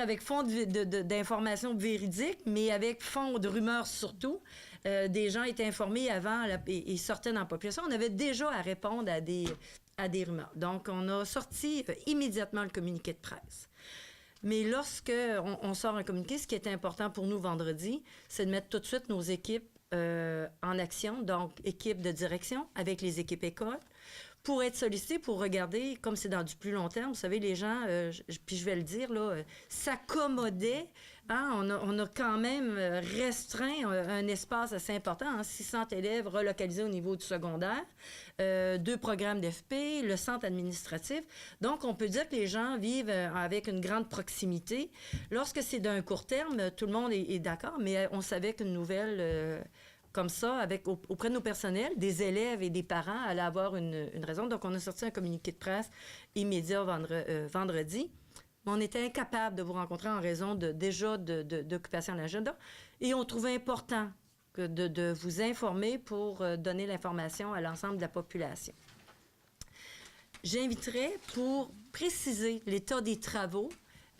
avec fond d'informations véridiques, mais avec fond de rumeurs surtout, des gens étaient informés avant et sortaient dans la population. On avait déjà à répondre à des rumeurs. Donc, on a sorti immédiatement le communiqué de presse. Mais lorsque on sort un communiqué, ce qui était important pour nous vendredi, c'est de mettre tout de suite nos équipes en action, donc équipes de direction avec les équipes écoles, pour être sollicité, pour regarder, comme c'est dans du plus long terme, vous savez, les gens, puis je vais le dire, là, s'accommodaient. Hein, on a quand même restreint un espace assez important, hein, 600 élèves relocalisés au niveau du secondaire, 2 programmes d'FP, le centre administratif. Donc, on peut dire que les gens vivent avec une grande proximité. Lorsque c'est d'un court terme, tout le monde est d'accord, mais on savait qu'une nouvelle... comme ça, auprès de nos personnels, des élèves et des parents allaient avoir une raison. Donc, on a sorti un communiqué de presse immédiat vendredi. Mais on était incapable de vous rencontrer en raison d'occupation à l'agenda. Et on trouvait important de vous informer pour donner l'information à l'ensemble de la population. J'inviterais, pour préciser l'état des travaux,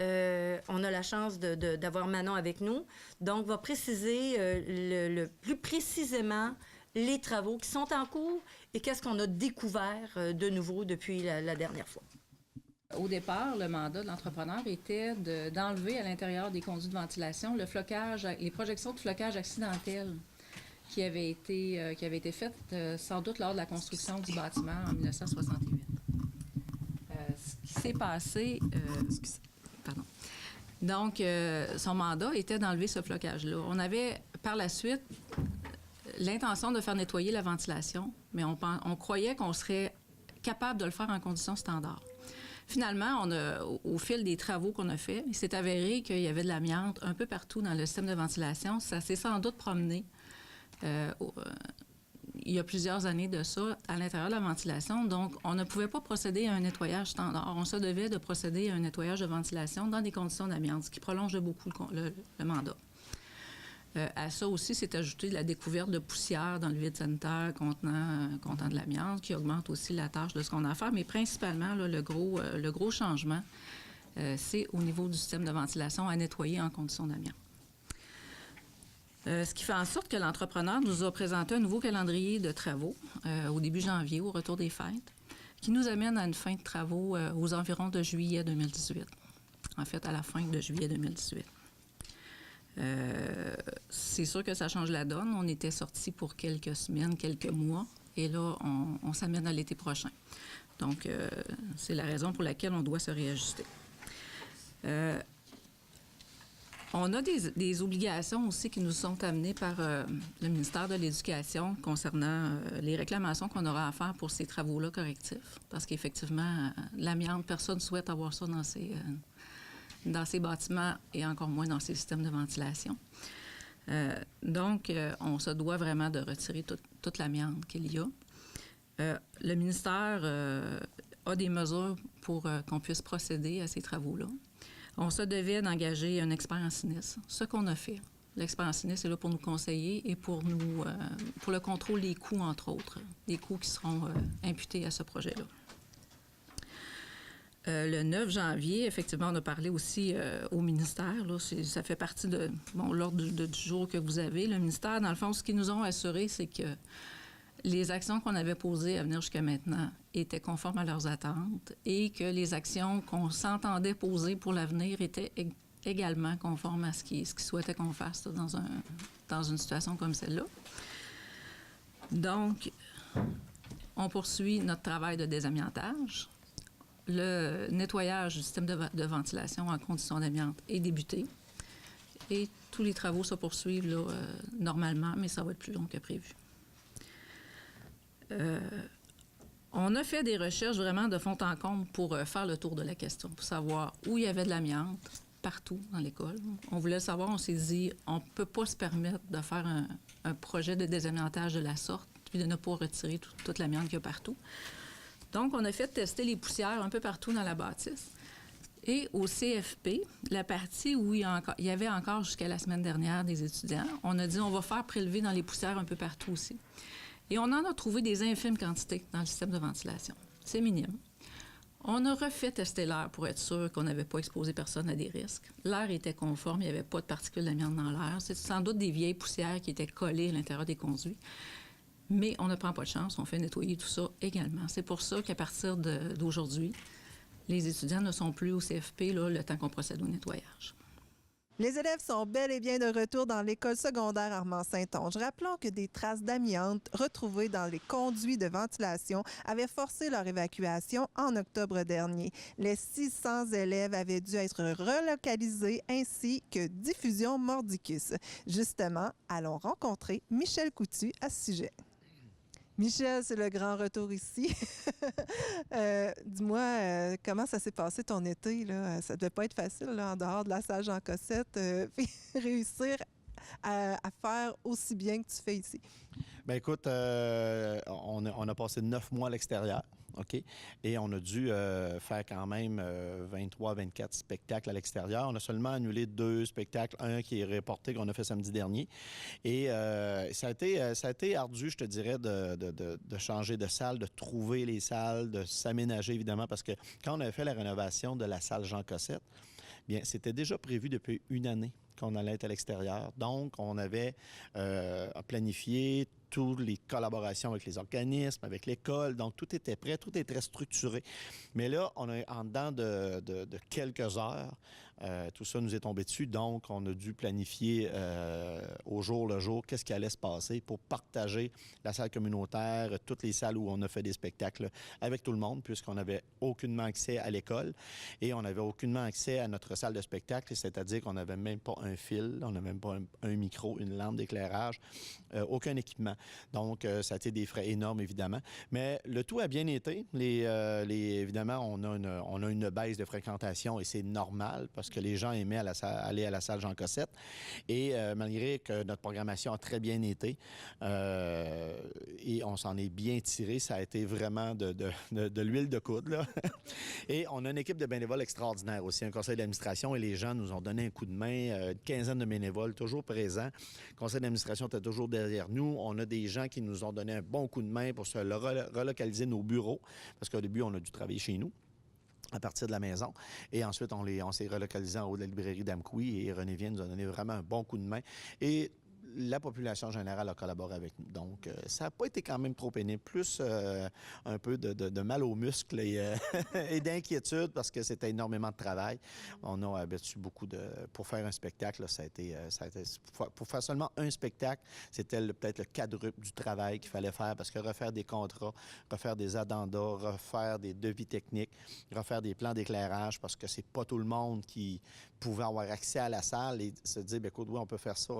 on a la chance d'avoir Manon avec nous. Donc, va préciser le plus précisément les travaux qui sont en cours et qu'est-ce qu'on a découvert de nouveau depuis la dernière fois. Au départ, le mandat de l'entrepreneur était d'enlever à l'intérieur des conduits de ventilation le flocage, les projections de flocage accidentel qui avaient été faites sans doute lors de la construction du bâtiment en 1968. Ce qui s'est passé... Pardon. Donc, son mandat était d'enlever ce flocage-là. On avait, par la suite, l'intention de faire nettoyer la ventilation, mais on croyait qu'on serait capable de le faire en conditions standards. Finalement, au fil des travaux qu'on a faits, il s'est avéré qu'il y avait de l'amiante un peu partout dans le système de ventilation. Ça s'est sans doute promené il y a plusieurs années de ça à l'intérieur de la ventilation. Donc, on ne pouvait pas procéder à un nettoyage standard. On se devait de procéder à un nettoyage de ventilation dans des conditions d'amiante, ce qui prolonge beaucoup le mandat. À ça aussi, s'est ajouté la découverte de poussière dans le vide sanitaire contenant de l'amiante, qui augmente aussi la tâche de ce qu'on a à faire. Mais principalement, là, le gros changement, c'est au niveau du système de ventilation à nettoyer en conditions d'amiante. Ce qui fait en sorte que l'entrepreneur nous a présenté un nouveau calendrier de travaux au début janvier, au retour des fêtes, qui nous amène à une fin de travaux aux environs de juillet 2018. En fait, à la fin de juillet 2018. C'est sûr que ça change la donne. On était sortis pour quelques semaines, quelques mois, et là, on s'amène à l'été prochain. Donc, c'est la raison pour laquelle on doit se réajuster. On a des obligations aussi qui nous sont amenées par le ministère de l'Éducation concernant les réclamations qu'on aura à faire pour ces travaux-là correctifs. Parce qu'effectivement, l'amiante, personne ne souhaite avoir ça dans ces bâtiments et encore moins dans ces systèmes de ventilation. Donc, on se doit vraiment de retirer toute l'amiante qu'il y a. Le ministère a des mesures pour qu'on puisse procéder à ces travaux-là. On se devait d'engager un expert en sinistre, ce qu'on a fait. L'expert en sinistre est là pour nous conseiller et pour le contrôle des coûts, entre autres, des coûts qui seront imputés à ce projet-là. Le 9 janvier, effectivement, on a parlé aussi au ministère. Là, ça fait partie de l'ordre du jour que vous avez. Le ministère, dans le fond, ce qu'ils nous ont assuré, c'est que les actions qu'on avait posées à venir jusqu'à maintenant étaient conformes à leurs attentes et que les actions qu'on s'entendait poser pour l'avenir étaient également conformes à ce qu'ils souhaitaient qu'on fasse là, dans une situation comme celle-là. Donc, on poursuit notre travail de désamiantage. Le nettoyage du système de ventilation en conditions d'amiante est débuté. Et tous les travaux se poursuivent là, normalement, mais ça va être plus long que prévu. On a fait des recherches vraiment de fond en comble pour faire le tour de la question, pour savoir où il y avait de l'amiante, partout dans l'école. On voulait savoir, on s'est dit, on ne peut pas se permettre de faire un projet de désamiantage de la sorte, puis de ne pas retirer toute l'amiante qu'il y a partout. Donc, on a fait tester les poussières un peu partout dans la bâtisse. Et au CFP, la partie où il y avait encore jusqu'à la semaine dernière des étudiants, on a dit, on va faire prélever dans les poussières un peu partout aussi. Et on en a trouvé des infimes quantités dans le système de ventilation. C'est minime. On a refait tester l'air pour être sûr qu'on n'avait pas exposé personne à des risques. L'air était conforme, il n'y avait pas de particules d'amiante dans l'air. C'est sans doute des vieilles poussières qui étaient collées à l'intérieur des conduits. Mais on ne prend pas de chance, on fait nettoyer tout ça également. C'est pour ça qu'à partir d'aujourd'hui, les étudiants ne sont plus au CFP là, le temps qu'on procède au nettoyage. Les élèves sont bel et bien de retour dans l'école secondaire Armand-Saint-Onge. Rappelons que des traces d'amiante retrouvées dans les conduits de ventilation avaient forcé leur évacuation en octobre dernier. Les 600 élèves avaient dû être relocalisés ainsi que diffusion mordicus. Justement, allons rencontrer Michel Coutu à ce sujet. Michel, c'est le grand retour ici. Dis-moi, comment ça s'est passé ton été, là? Ça devait pas être facile, là, en dehors de la salle Jean Cossette, réussir à faire aussi bien que tu fais ici. Bien, écoute, on a passé 9 mois à l'extérieur. OK? Et on a dû faire quand même 23-24 spectacles à l'extérieur. On a seulement annulé 2 spectacles, un qui est reporté qu'on a fait samedi dernier. Et ça a été ardu, je te dirais, de changer de salle, de trouver les salles, de s'aménager, évidemment, parce que quand on avait fait la rénovation de la salle Jean Cossette, bien, c'était déjà prévu depuis une année qu'on allait être à l'extérieur. Donc, on avait planifié toutes les collaborations avec les organismes, avec l'école. Donc, tout était prêt, tout était très structuré. Mais là, on est en dedans de quelques heures. Tout ça nous est tombé dessus. Donc, on a dû planifier au jour le jour qu'est-ce qui allait se passer pour partager la salle communautaire, toutes les salles où on a fait des spectacles avec tout le monde, puisqu'on n'avait aucunement accès à l'école et on n'avait aucunement accès à notre salle de spectacle, c'est-à-dire qu'on n'avait même pas un fil, on n'avait même pas un micro, une lampe d'éclairage, aucun équipement. Donc, ça a été des frais énormes, évidemment. Mais le tout a bien été. Évidemment, on a une baisse de fréquentation et c'est normal parce que les gens aimaient aller à la salle Jean Cossette. Et malgré que notre programmation a très bien été et on s'en est bien tiré, ça a été vraiment de l'huile de coude, là. Et on a une équipe de bénévoles extraordinaire aussi, un conseil d'administration et les gens nous ont donné un coup de main, une quinzaine de bénévoles toujours présents. Le conseil d'administration était toujours derrière nous. On a des gens qui nous ont donné un bon coup de main pour se relocaliser nos bureaux parce qu'au début, on a dû travailler chez nous à partir de la maison. Et ensuite, on s'est relocalisé en haut de la librairie d'Amqui et René Vien nous a donné vraiment un bon coup de main. Et la population générale a collaboré avec nous. Donc, ça n'a pas été quand même trop pénible. Plus un peu de mal aux muscles et d'inquiétude parce que c'était énormément de travail. On a abattu beaucoup pour faire un spectacle, là, ça a été pour faire seulement un spectacle, c'était peut-être le quadruple du travail qu'il fallait faire parce que refaire des contrats, refaire des addendas, refaire des devis techniques, refaire des plans d'éclairage parce que c'est pas tout le monde qui pouvait avoir accès à la salle et se dire, bien, écoute, oui, on peut faire ça,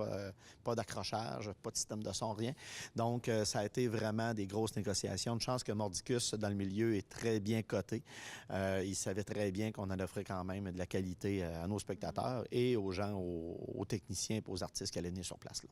pas d'accrochage, pas de système de son, rien. Donc, ça a été vraiment des grosses négociations. Une chance que Mordicus, dans le milieu, est très bien coté. Il savait très bien qu'on en offrait quand même de la qualité à nos spectateurs et aux gens, aux techniciens et aux artistes qui allaient venir sur place, là.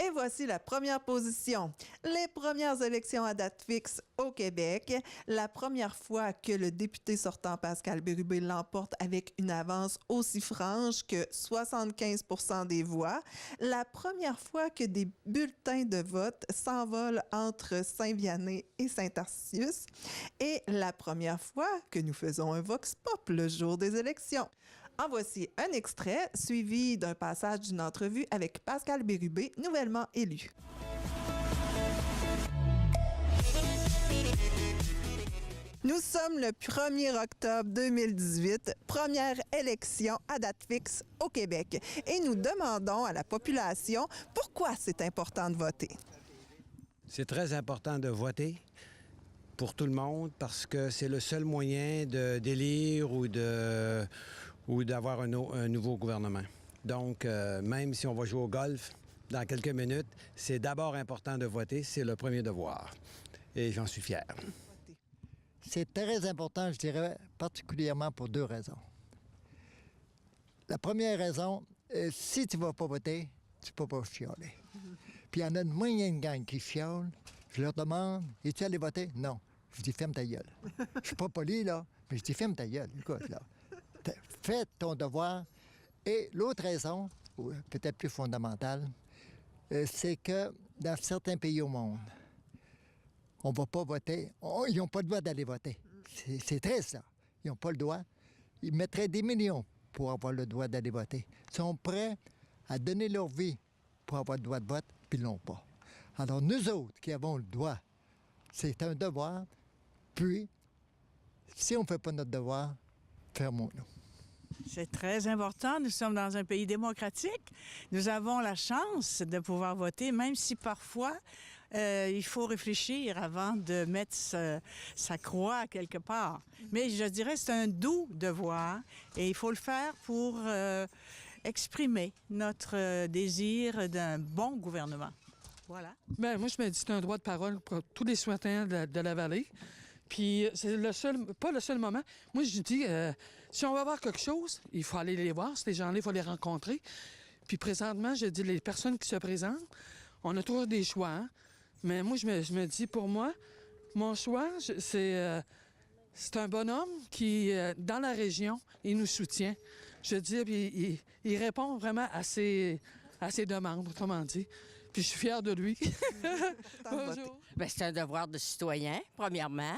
Et voici la première position. Les premières élections à date fixe au Québec. La première fois que le député sortant Pascal Bérubé l'emporte avec une avance aussi franche que 75 % des voix. La première fois que des bulletins de vote s'envolent entre Saint-Vianney et Saint-Tarsius. Et la première fois que nous faisons un vox pop le jour des élections. En voici un extrait, suivi d'un passage d'une entrevue avec Pascal Bérubé, nouvellement élu. Nous sommes le 1er octobre 2018, première élection à date fixe au Québec. Et nous demandons à la population pourquoi c'est important de voter. C'est très important de voter pour tout le monde parce que c'est le seul moyen d'élire ou d'avoir un nouveau gouvernement. Donc, même si on va jouer au golf dans quelques minutes, c'est d'abord important de voter. C'est le premier devoir. Et j'en suis fier. C'est très important, je dirais, particulièrement pour 2 raisons. La première raison, si tu ne vas pas voter, tu ne peux pas chialer. Puis il y en a une moyenne gang qui chiale. Je leur demande, es-tu allé voter? Non. Je dis, ferme ta gueule. Je suis pas poli, là, mais je dis, ferme ta gueule. Écoute, là. Fais ton devoir. Et l'autre raison, peut-être plus fondamentale, c'est que dans certains pays au monde, on ne va pas voter. Ils n'ont pas le droit d'aller voter. C'est triste, ça. Ils n'ont pas le droit. Ils mettraient des millions pour avoir le droit d'aller voter. Ils sont prêts à donner leur vie pour avoir le droit de vote, puis ils ne l'ont pas. Alors, nous autres qui avons le droit, c'est un devoir. Puis, si on ne fait pas notre devoir, fermons-nous. C'est très important. Nous sommes dans un pays démocratique. Nous avons la chance de pouvoir voter, même si parfois il faut réfléchir avant de mettre sa croix quelque part. Mais je dirais que c'est un doux devoir et il faut le faire pour exprimer notre désir d'un bon gouvernement. Voilà. Bien, moi, je me dis que c'est un droit de parole pour tous les citoyens de la vallée. Puis c'est pas le seul moment. Moi, je dis, si on va voir quelque chose, il faut aller les voir. Ces gens-là, il faut les rencontrer. Puis présentement, je dis, les personnes qui se présentent, on a toujours des choix. Hein? Mais moi, je me dis, pour moi, mon choix, c'est un bonhomme qui, dans la région, il nous soutient. Je veux dire, il répond vraiment à ses demandes, autrement dit. Puis je suis fière de lui. Bonjour. Bien, c'est un devoir de citoyen, premièrement.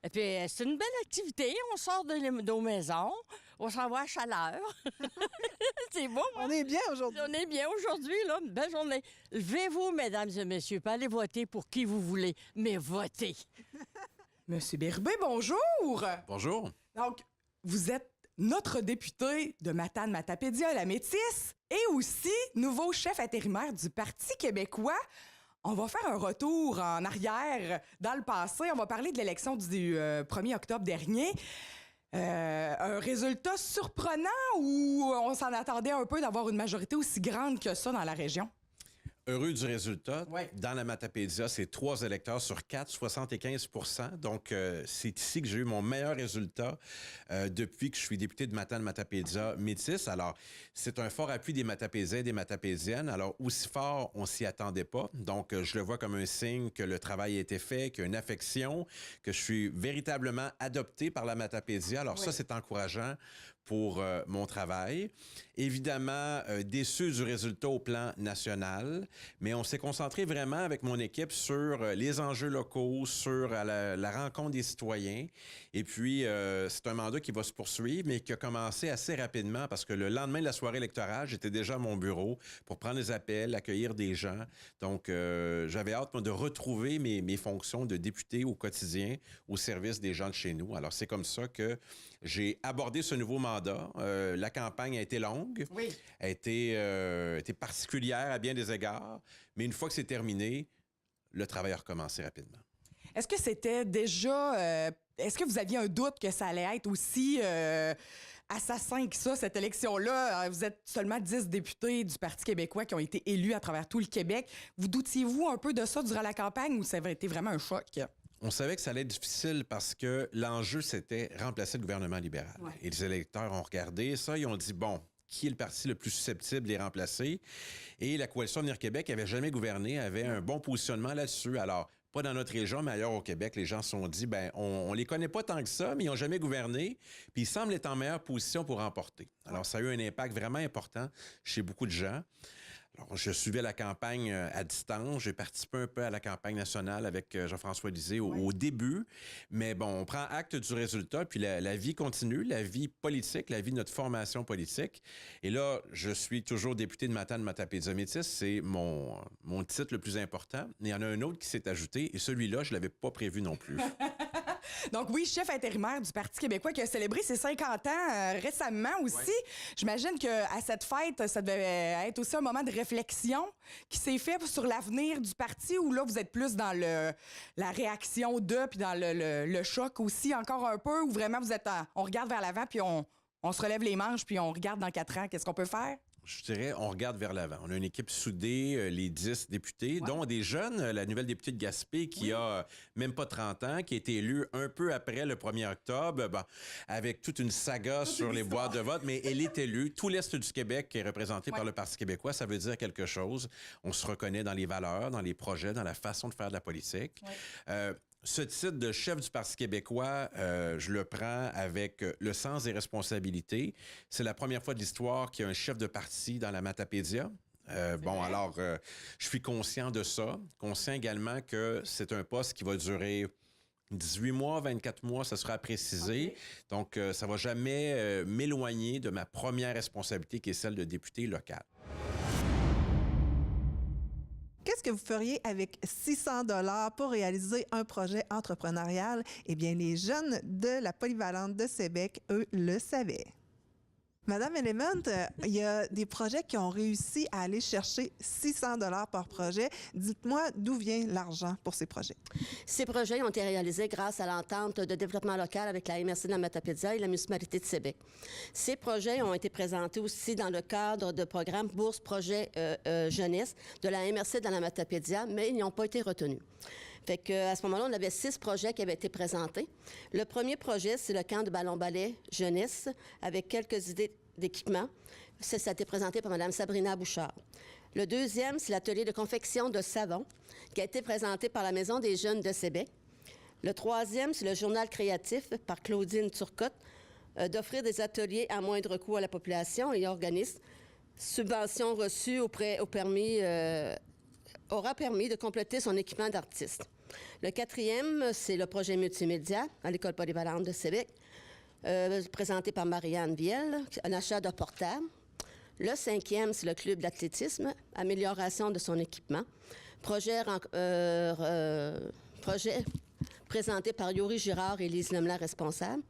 Et puis, c'est une belle activité. On sort de nos maisons, on s'en va à chaleur. C'est beau, hein? On est bien aujourd'hui. On est bien aujourd'hui, là. Une belle journée. Levez-vous, mesdames et messieurs, pas allez voter pour qui vous voulez, mais votez. Monsieur Bérubé, bonjour. Bonjour. Donc, vous êtes notre député de Matane-Matapédia, la Métis, et aussi nouveau chef intérimaire du Parti québécois. On va faire un retour en arrière dans le passé. On va parler de l'élection du 1er octobre dernier. Un résultat surprenant ou on s'en attendait un peu d'avoir une majorité aussi grande que ça dans la région? Heureux du résultat. Ouais. Dans la Matapédia, c'est 3 électeurs sur 4, 75 %. Donc, c'est ici que j'ai eu mon meilleur résultat depuis que je suis député de Matane-Matapédia Métis. Alors, c'est un fort appui des Matapésiens et des Matapésiennes. Alors, aussi fort, on s'y attendait pas. Donc, je le vois comme un signe que le travail a été fait, qu'il y a une affection, que je suis véritablement adopté par la Matapédia. Alors, ça, c'est encourageant pour mon travail. Évidemment, déçu du résultat au plan national, mais on s'est concentré vraiment avec mon équipe sur les enjeux locaux, sur la rencontre des citoyens. Et puis, c'est un mandat qui va se poursuivre, mais qui a commencé assez rapidement parce que le lendemain de la soirée électorale, j'étais déjà à mon bureau pour prendre les appels, accueillir des gens. Donc, j'avais hâte, moi, de retrouver mes fonctions de député au quotidien au service des gens de chez nous. Alors, c'est comme ça que j'ai abordé ce nouveau mandat. La campagne a été longue, a été particulière à bien des égards, mais une fois que c'est terminé, le travail a recommencé rapidement. Est-ce que c'était déjà... est-ce que vous aviez un doute que ça allait être aussi assassin que ça, cette élection-là? Vous êtes seulement 10 députés du Parti québécois qui ont été élus à travers tout le Québec. Vous doutiez-vous un peu de ça durant la campagne ou ça avait été vraiment un choc? On savait que ça allait être difficile parce que l'enjeu, c'était remplacer le gouvernement libéral. Ouais. Et les électeurs ont regardé ça, ils ont dit, bon, qui est le parti le plus susceptible de les remplacer? Et la Coalition Avenir Québec n'avait jamais gouverné, avait un bon positionnement là-dessus. Alors, pas dans notre région, mais ailleurs au Québec, les gens se sont dit, ben, on les connaît pas tant que ça, mais ils n'ont jamais gouverné, puis ils semblent être en meilleure position pour remporter. Alors, ça a eu un impact vraiment important chez beaucoup de gens. Alors, je suivais la campagne à distance. J'ai participé un peu à la campagne nationale avec Jean-François Lisée au début. Mais bon, on prend acte du résultat, puis la vie continue, la vie politique, la vie de notre formation politique. Et là, je suis toujours député de Matane-Matapédia Métis. C'est mon titre le plus important. Mais il y en a un autre qui s'est ajouté, et celui-là, je ne l'avais pas prévu non plus. Donc oui, chef intérimaire du Parti québécois qui a célébré ses 50 ans récemment aussi. Ouais. J'imagine qu'à cette fête, ça devait être aussi un moment de réflexion qui s'est fait sur l'avenir du parti ou là, vous êtes plus dans la réaction puis dans le choc aussi encore un peu ou vraiment vous êtes on regarde vers l'avant puis on se relève les manches puis on regarde dans 4 ans, qu'est-ce qu'on peut faire? Je dirais, on regarde vers l'avant. On a une équipe soudée, les 10 députés, dont des jeunes, la nouvelle députée de Gaspé qui a même pas 30 ans, qui a été élue un peu après le 1er octobre, avec toute une saga sur les boîtes de vote, mais elle est élue. Tout l'Est du Québec est représenté par le Parti québécois. Ça veut dire quelque chose. On se reconnaît dans les valeurs, dans les projets, dans la façon de faire de la politique. Ce titre de chef du Parti québécois, je le prends avec le sens des responsabilités. C'est la première fois de l'histoire qu'il y a un chef de parti dans la Matapédia. Alors, je suis conscient de ça. Conscient également que c'est un poste qui va durer 18 mois, 24 mois, ça sera précisé. Okay. Donc, ça ne va jamais m'éloigner de ma première responsabilité qui est celle de député local. Qu'est-ce que vous feriez avec 600 $ pour réaliser un projet entrepreneurial? Eh bien, les jeunes de la Polyvalente de Sébec, eux, le savaient. Madame Element, il y a des projets qui ont réussi à aller chercher 600 $ par projet. Dites-moi d'où vient l'argent pour ces projets. Ces projets ont été réalisés grâce à l'entente de développement local avec la MRC de la Matapédia et la municipalité de Sébec. Ces projets ont été présentés aussi dans le cadre de programme Bourse Projet Jeunesse de la MRC de la Matapédia, mais ils n'ont pas été retenus. Fait qu'à ce moment-là, on avait 6 projets qui avaient été présentés. Le premier projet, c'est le camp de ballon-ballet jeunesse avec quelques idées d'équipement. Ça a été présenté par Mme Sabrina Bouchard. Le deuxième, c'est l'atelier de confection de savon qui a été présenté par la Maison des jeunes de Sébec. Le troisième, c'est le journal créatif par Claudine Turcotte d'offrir des ateliers à moindre coût à la population et organismes. Subventions reçues aura permis de compléter son équipement d'artiste. Le quatrième, c'est le projet multimédia à l'École polyvalente de Sébec, présenté par Marianne Viel, un achat de portable. Le cinquième, c'est le club d'athlétisme, amélioration de son équipement. Projet présenté par Yuri Girard et Lise Lemla, responsable.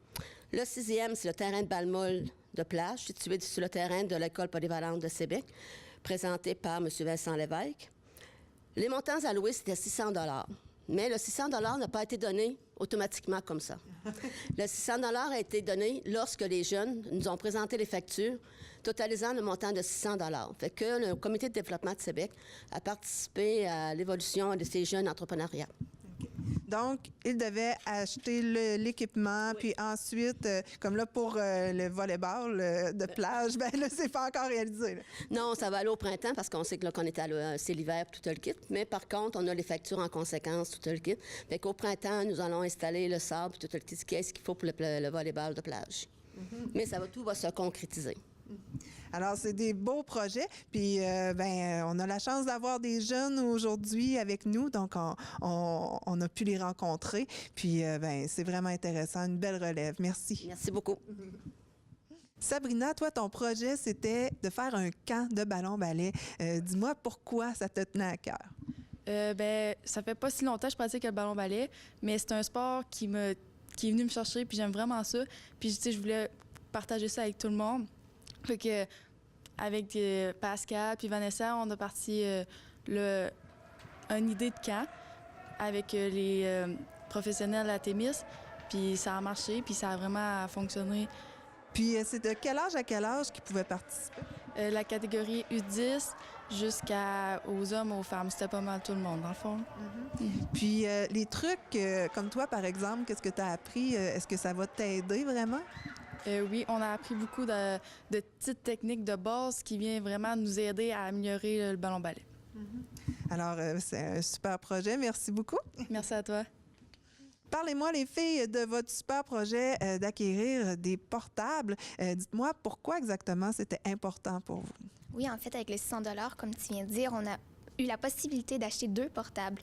Le sixième, c'est le terrain de balle-molle de plage, situé sur le terrain de l'École polyvalente de Sébec, présenté par M. Vincent Lévesque. Les montants alloués, c'était 600 $. Mais le 600 $ n'a pas été donné automatiquement comme ça. Le 600 $ a été donné lorsque les jeunes nous ont présenté les factures, totalisant le montant de 600 $. Fait que le Comité de développement de Sébec a participé à l'évolution de ces jeunes entrepreneuriats. Donc, ils devaient acheter l'équipement, puis ensuite, comme là pour le volleyball de plage, ben là, c'est pas encore réalisé. Là. Non, ça va aller au printemps parce qu'on sait que là, qu'on est c'est l'hiver, tout le kit. Mais par contre, on a les factures en conséquence, tout le kit. Fait qu'au printemps, nous allons installer le sable, tout le kit, ce qu'il faut pour le volleyball de plage. Mais tout va se concrétiser. Alors, c'est des beaux projets. Puis, on a la chance d'avoir des jeunes aujourd'hui avec nous. Donc, on a pu les rencontrer. Puis, c'est vraiment intéressant. Une belle relève. Merci. Merci beaucoup. Sabrina, toi, ton projet, c'était de faire un camp de ballon-ballet. Dis-moi pourquoi ça te tenait à cœur. Ça fait pas si longtemps que je pratique le ballon-ballet, mais c'est un sport qui est venu me chercher, puis j'aime vraiment ça. Puis, tu sais, je voulais partager ça avec tout le monde. Fait que, avec Pascal puis Vanessa, on a parti une idée de camp avec les professionnels à Témis. Puis ça a marché, puis ça a vraiment fonctionné. Puis c'est de quel âge à quel âge qu'ils pouvaient participer? La catégorie U10 jusqu'aux hommes, aux femmes. C'était pas mal tout le monde, dans le fond. Puis les trucs, comme toi, par exemple, qu'est-ce que tu as appris? Est-ce que ça va t'aider vraiment? Oui, on a appris beaucoup de petites techniques de base qui viennent vraiment nous aider à améliorer le ballon-ballet. Alors, c'est un super projet. Merci beaucoup. Merci à toi. Parlez-moi, les filles, de votre super projet d'acquérir des portables. Dites-moi pourquoi exactement c'était important pour vous. Oui, en fait, avec les 600 $, comme tu viens de dire, on a eu la possibilité d'acheter 2 portables.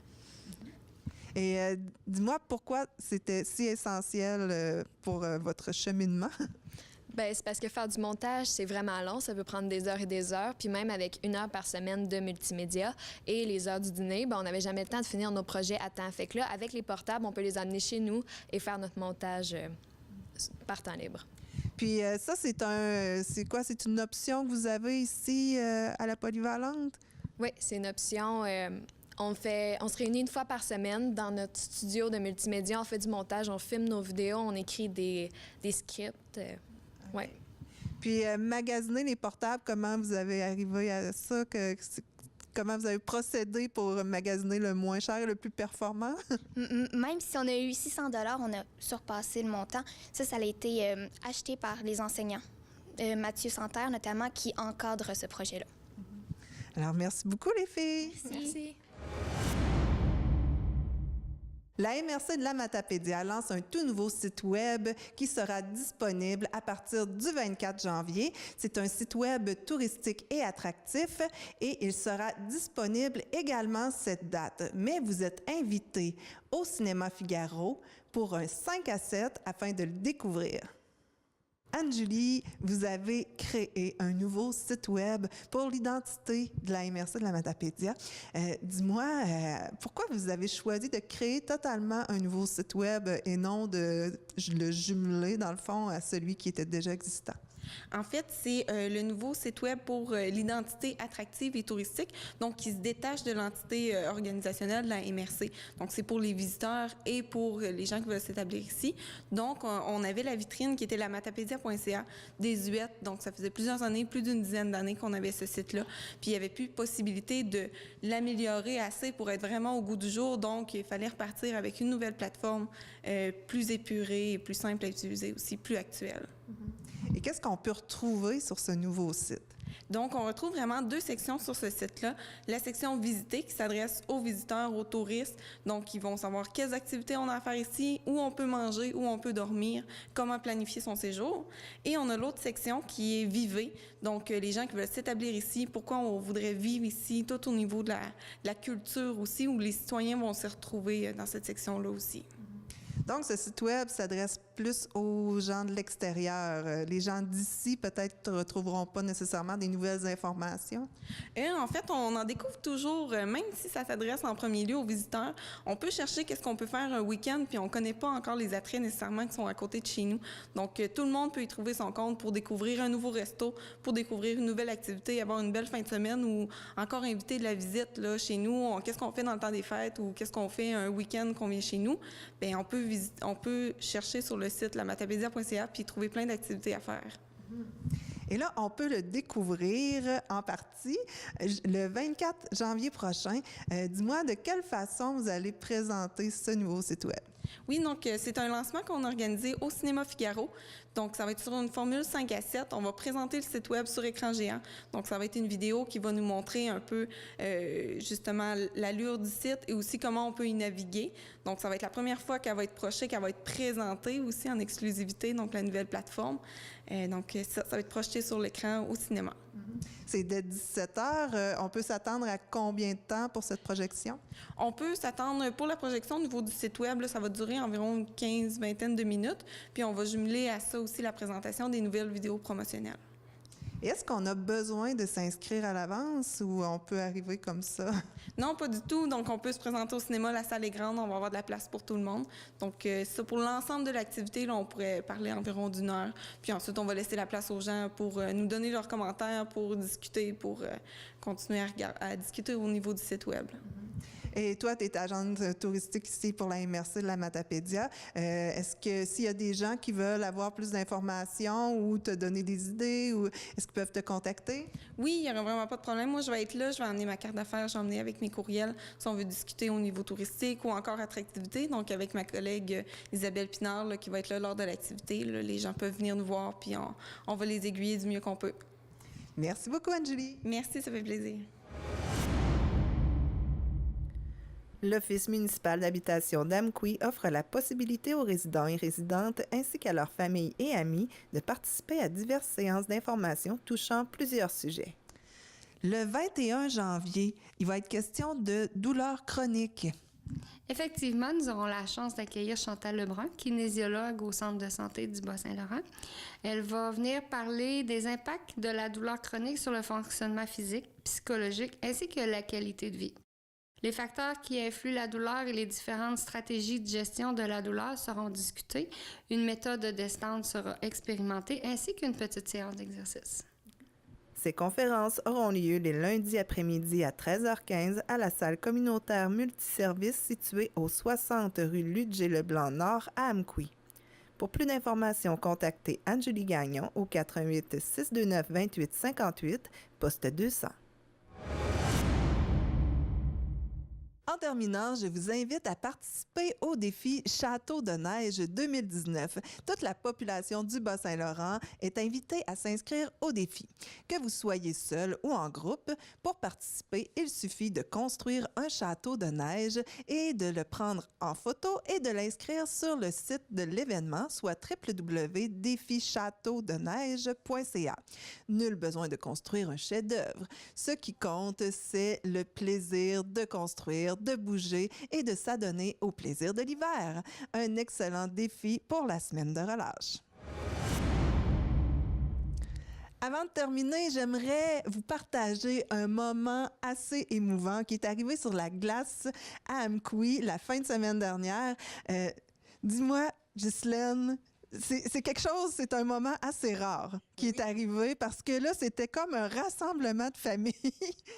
Et dis-moi pourquoi c'était si essentiel pour votre cheminement. Bien, c'est parce que faire du montage, c'est vraiment long. Ça peut prendre des heures et des heures. Puis même avec 1 heure par semaine de multimédia et les heures du dîner, on n'avait jamais le temps de finir nos projets à temps. Fait que là, avec les portables, on peut les amener chez nous et faire notre montage par temps libre. Puis ça, c'est quoi? C'est une option que vous avez ici à la Polyvalente? Oui, c'est une option. On se réunit 1 fois par semaine dans notre studio de multimédia. On fait du montage, on filme nos vidéos, on écrit des scripts. Ouais. Puis magasiner les portables, comment vous avez arrivé à ça? Comment vous avez procédé pour magasiner le moins cher et le plus performant? Même si on a eu 600 $, on a surpassé le montant. Ça a été acheté par les enseignants. Mathieu Santerre, notamment, qui encadre ce projet-là. Alors, merci beaucoup, les filles. Merci. La MRC de la Matapédia lance un tout nouveau site web qui sera disponible à partir du 24 janvier. C'est un site web touristique et attractif et il sera disponible également cette date. Mais vous êtes invités au Cinéma Figaro pour un 5 à 7 afin de le découvrir. Anne-Julie, vous avez créé un nouveau site web pour l'identité de la MRC de la Matapédia. Dis-moi, pourquoi vous avez choisi de créer totalement un nouveau site web et non de le jumeler, dans le fond, à celui qui était déjà existant? En fait, c'est le nouveau site web pour l'identité attractive et touristique, donc qui se détache de l'entité organisationnelle de la MRC. Donc, c'est pour les visiteurs et pour les gens qui veulent s'établir ici. Donc, on avait la vitrine qui était la matapédia.ca, désuète. Donc, ça faisait plusieurs années, plus d'une dizaine d'années qu'on avait ce site-là. Puis, il n'y avait plus possibilité de l'améliorer assez pour être vraiment au goût du jour. Donc, il fallait repartir avec une nouvelle plateforme plus épurée et plus simple à utiliser aussi, plus actuelle. Et qu'est-ce qu'on peut retrouver sur ce nouveau site? Donc, on retrouve vraiment 2 sections sur ce site-là. La section visiter qui s'adresse aux visiteurs, aux touristes. Donc, ils vont savoir quelles activités on a à faire ici, où on peut manger, où on peut dormir, comment planifier son séjour. Et on a l'autre section qui est vivez. Donc, les gens qui veulent s'établir ici, pourquoi on voudrait vivre ici, tout au niveau de la culture aussi, où les citoyens vont se retrouver dans cette section-là aussi. Donc, ce site web s'adresse plus aux gens de l'extérieur. Les gens d'ici, peut-être, ne retrouveront pas nécessairement des nouvelles informations. Et en fait, on en découvre toujours, même si ça s'adresse en premier lieu aux visiteurs, on peut chercher qu'est-ce qu'on peut faire un week-end, puis on ne connaît pas encore les attraits nécessairement qui sont à côté de chez nous. Donc, tout le monde peut y trouver son compte pour découvrir un nouveau resto, pour découvrir une nouvelle activité, avoir une belle fin de semaine ou encore inviter de la visite là, chez nous. Qu'est-ce qu'on fait dans le temps des fêtes ou qu'est-ce qu'on fait un week-end qu'on vient chez nous? Bien, on peut chercher sur le site lamatapédia.ca puis trouver plein d'activités à faire. Et là, on peut le découvrir en partie le 24 janvier prochain. Dis-moi, de quelle façon vous allez présenter ce nouveau site web? Oui, donc c'est un lancement qu'on a organisé au Cinéma Figaro. Donc, ça va être sur une formule 5 à 7. On va présenter le site web sur écran géant. Donc, ça va être une vidéo qui va nous montrer un peu, justement, l'allure du site et aussi comment on peut y naviguer. Donc, ça va être la première fois qu'elle va être projetée, qu'elle va être présentée aussi en exclusivité, donc la nouvelle plateforme. Donc, ça va être projeté sur l'écran au cinéma. C'est dès 17h. On peut s'attendre à combien de temps pour cette projection? On peut s'attendre pour la projection au niveau du site web. Là, ça va durer environ une 15-20 de minutes. Puis, on va jumeler à ça aussi la présentation des nouvelles vidéos promotionnelles. Est-ce qu'on a besoin de s'inscrire à l'avance ou on peut arriver comme ça? Non, pas du tout. Donc, on peut se présenter au cinéma. La salle est grande. On va avoir de la place pour tout le monde. Donc, ça, pour l'ensemble de l'activité, là, on pourrait parler environ d'1 heure. Puis ensuite, on va laisser la place aux gens pour nous donner leurs commentaires, pour discuter, pour continuer à discuter au niveau du site web. Et toi, tu es agente touristique ici pour la MRC de la Matapédia. Est-ce que s'il y a des gens qui veulent avoir plus d'informations ou te donner des idées, ou est-ce qu'ils peuvent te contacter? Oui, il n'y aura vraiment pas de problème. Moi, je vais être là, je vais amener ma carte d'affaires, je vais emmener avec mes courriels si on veut discuter au niveau touristique ou encore attractivité. Donc, avec ma collègue Isabelle Pinard là, qui va être là lors de l'activité, là, les gens peuvent venir nous voir puis on va les aiguiller du mieux qu'on peut. Merci beaucoup, Anne-Julie. Merci, ça fait plaisir. L'Office municipal d'habitation d'Amqui offre la possibilité aux résidents et résidentes ainsi qu'à leurs familles et amis de participer à diverses séances d'information touchant plusieurs sujets. Le 21 janvier, il va être question de douleurs chroniques. Effectivement, nous aurons la chance d'accueillir Chantal Lebrun, kinésiologue au Centre de santé du Bas-Saint-Laurent. Elle va venir parler des impacts de la douleur chronique sur le fonctionnement physique, psychologique ainsi que la qualité de vie. Les facteurs qui influent la douleur et les différentes stratégies de gestion de la douleur seront discutés. Une méthode de détente sera expérimentée ainsi qu'une petite séance d'exercice. Ces conférences auront lieu les lundis après-midi à 13h15 à la salle communautaire multiservice située au 60 rue Ludger-Leblanc-Nord à Amqui. Pour plus d'informations, contactez Anne-Julie Gagnon au 88 629 28 58, poste 200. En terminant, je vous invite à participer au défi Château de neige 2019. Toute la population du Bas-Saint-Laurent est invitée à s'inscrire au défi. Que vous soyez seul ou en groupe, pour participer, il suffit de construire un château de neige et de le prendre en photo et de l'inscrire sur le site de l'événement, soit www.défichâteaudeneige.ca. Nul besoin de construire un chef-d'œuvre. Ce qui compte, c'est le plaisir de construire, de bouger et de s'adonner au plaisir de l'hiver. Un excellent défi pour la semaine de relâche. Avant de terminer, j'aimerais vous partager un moment assez émouvant qui est arrivé sur la glace à Amqui la fin de semaine dernière. Dis-moi, Ghislaine, c'est quelque chose, c'est un moment assez rare qui est arrivé parce que là, c'était comme un rassemblement de famille.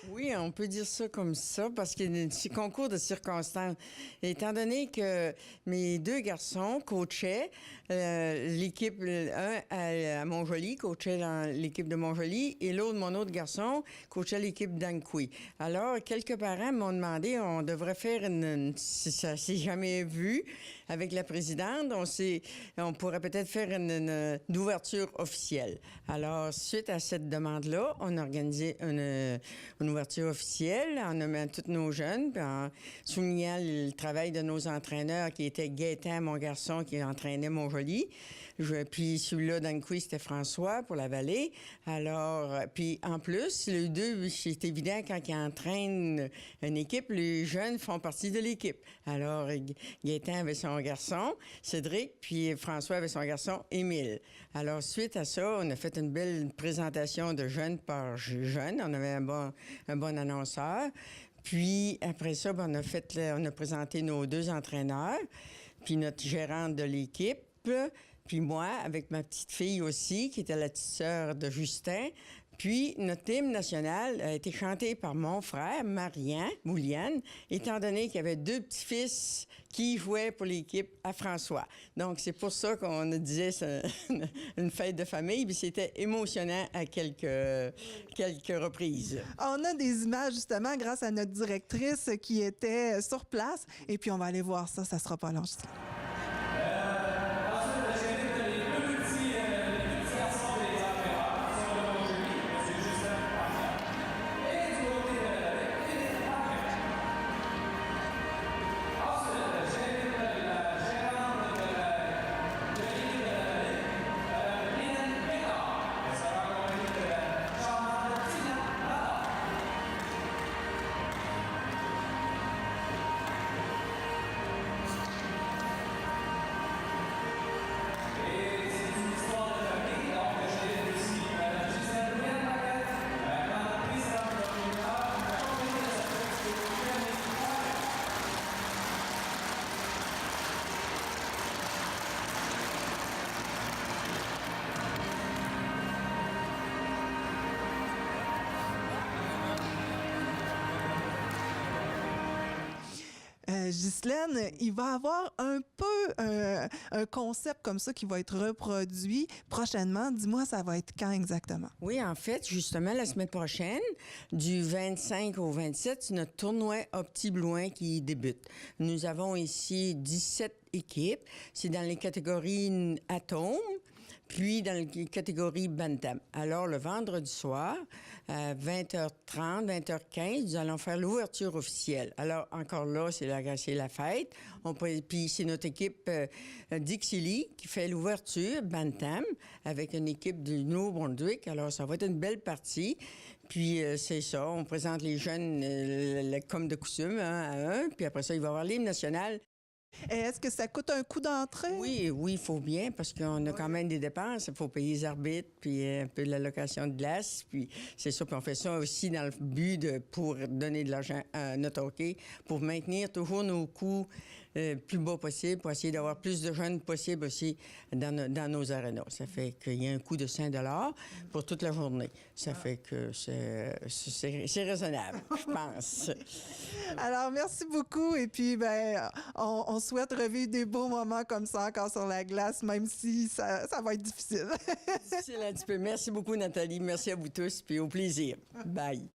Oui, on peut dire ça comme ça parce qu'il y a un concours de circonstances. Étant donné que mes 2 garçons coachaient l'équipe, un à Montjoly, coachait dans l'équipe de Montjoly, et l'autre, mon autre garçon, coachait l'équipe d'Anqui. Alors, quelques parents m'ont demandé, on devrait faire si ça s'est jamais vu avec la présidente, on pourrait peut-être faire une ouverture officielle. Alors, suite à cette demande-là, on a organisé une ouverture officielle en nommant tous nos jeunes, puis en soulignant le travail de nos entraîneurs qui étaient Gaétan, mon garçon, qui entraînait Montjoly. Puis celui-là d'Anqui, c'était François pour la vallée. Alors, puis en plus, les deux, c'est évident, quand ils entraînent une équipe, les jeunes font partie de l'équipe. Alors, Gaétan avait son garçon, Cédric, puis François avait son garçon, Émile. Alors, suite à ça, on a fait une belle présentation de jeunes par jeunes. On avait un bon annonceur. Puis, après ça, on a présenté nos 2 entraîneurs, puis notre gérante de l'équipe, puis moi, avec ma petite fille aussi, qui était la petite sœur de Justin. Puis, notre hymne national a été chanté par mon frère, Marian Mouliane, étant donné qu'il y avait 2 petits-fils qui jouaient pour l'équipe à François. Donc, c'est pour ça qu'on disait une fête de famille, puis c'était émotionnant à quelques reprises. On a des images, justement, grâce à notre directrice qui était sur place. Et puis, on va aller voir ça. Ça sera pas long, juste là. Ghislaine, il va y avoir un peu un concept comme ça qui va être reproduit prochainement. Dis-moi, ça va être quand exactement? Oui, en fait, justement, la semaine prochaine, du 25 au 27, c'est notre tournoi Opti-Blouin qui débute. Nous avons ici 17 équipes. C'est dans les catégories Atomes, puis dans la catégorie Bantam. Alors, le vendredi soir, à 20h30, 20h15, nous allons faire l'ouverture officielle. Alors, encore là, c'est la fête. Puis c'est notre équipe Dixie Lee qui fait l'ouverture, Bantam, avec une équipe du Nouveau-Brunswick. Alors, ça va être une belle partie. Puis c'est ça, on présente les jeunes comme de coutume, un à un. Puis après ça, il va y avoir l'hymne national. Et est-ce que ça coûte un coup d'entrée? Oui, il faut bien, parce qu'on a quand même des dépenses. Il faut payer les arbitres, puis un peu de la location de glace. Puis c'est ça, puis on fait ça aussi dans le but pour donner de l'argent à notre hockey, pour maintenir toujours nos coûts plus bas possible, pour essayer d'avoir plus de jeunes possible aussi dans nos arénas. Ça fait qu'il y a un coût de 5 $ pour toute la journée. Ça fait que c'est raisonnable, je pense. Alors, merci beaucoup. Et puis, on souhaite revivre des beaux moments comme ça encore sur la glace, même si ça va être difficile. Difficile un petit peu. Merci beaucoup, Nathalie. Merci à vous tous, puis au plaisir. Bye.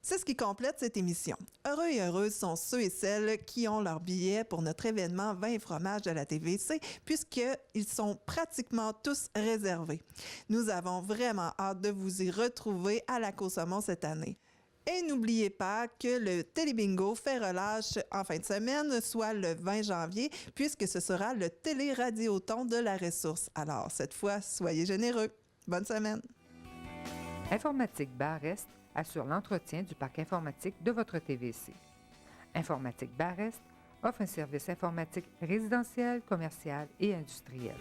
C'est ce qui complète cette émission. Heureux et heureuses sont ceux et celles qui ont leur billet pour notre événement Vin et fromage de la TVC, puisqu'ils sont pratiquement tous réservés. Nous avons vraiment hâte de vous y retrouver à la Côte-Saumon cette année. Et n'oubliez pas que le Télébingo fait relâche en fin de semaine, soit le 20 janvier, puisque ce sera le Télé-Radioton de la ressource. Alors, cette fois, soyez généreux. Bonne semaine. Informatique Bar-Est assure l'entretien du parc informatique de votre TVC. Informatique Bar-Est offre un service informatique résidentiel, commercial et industriel.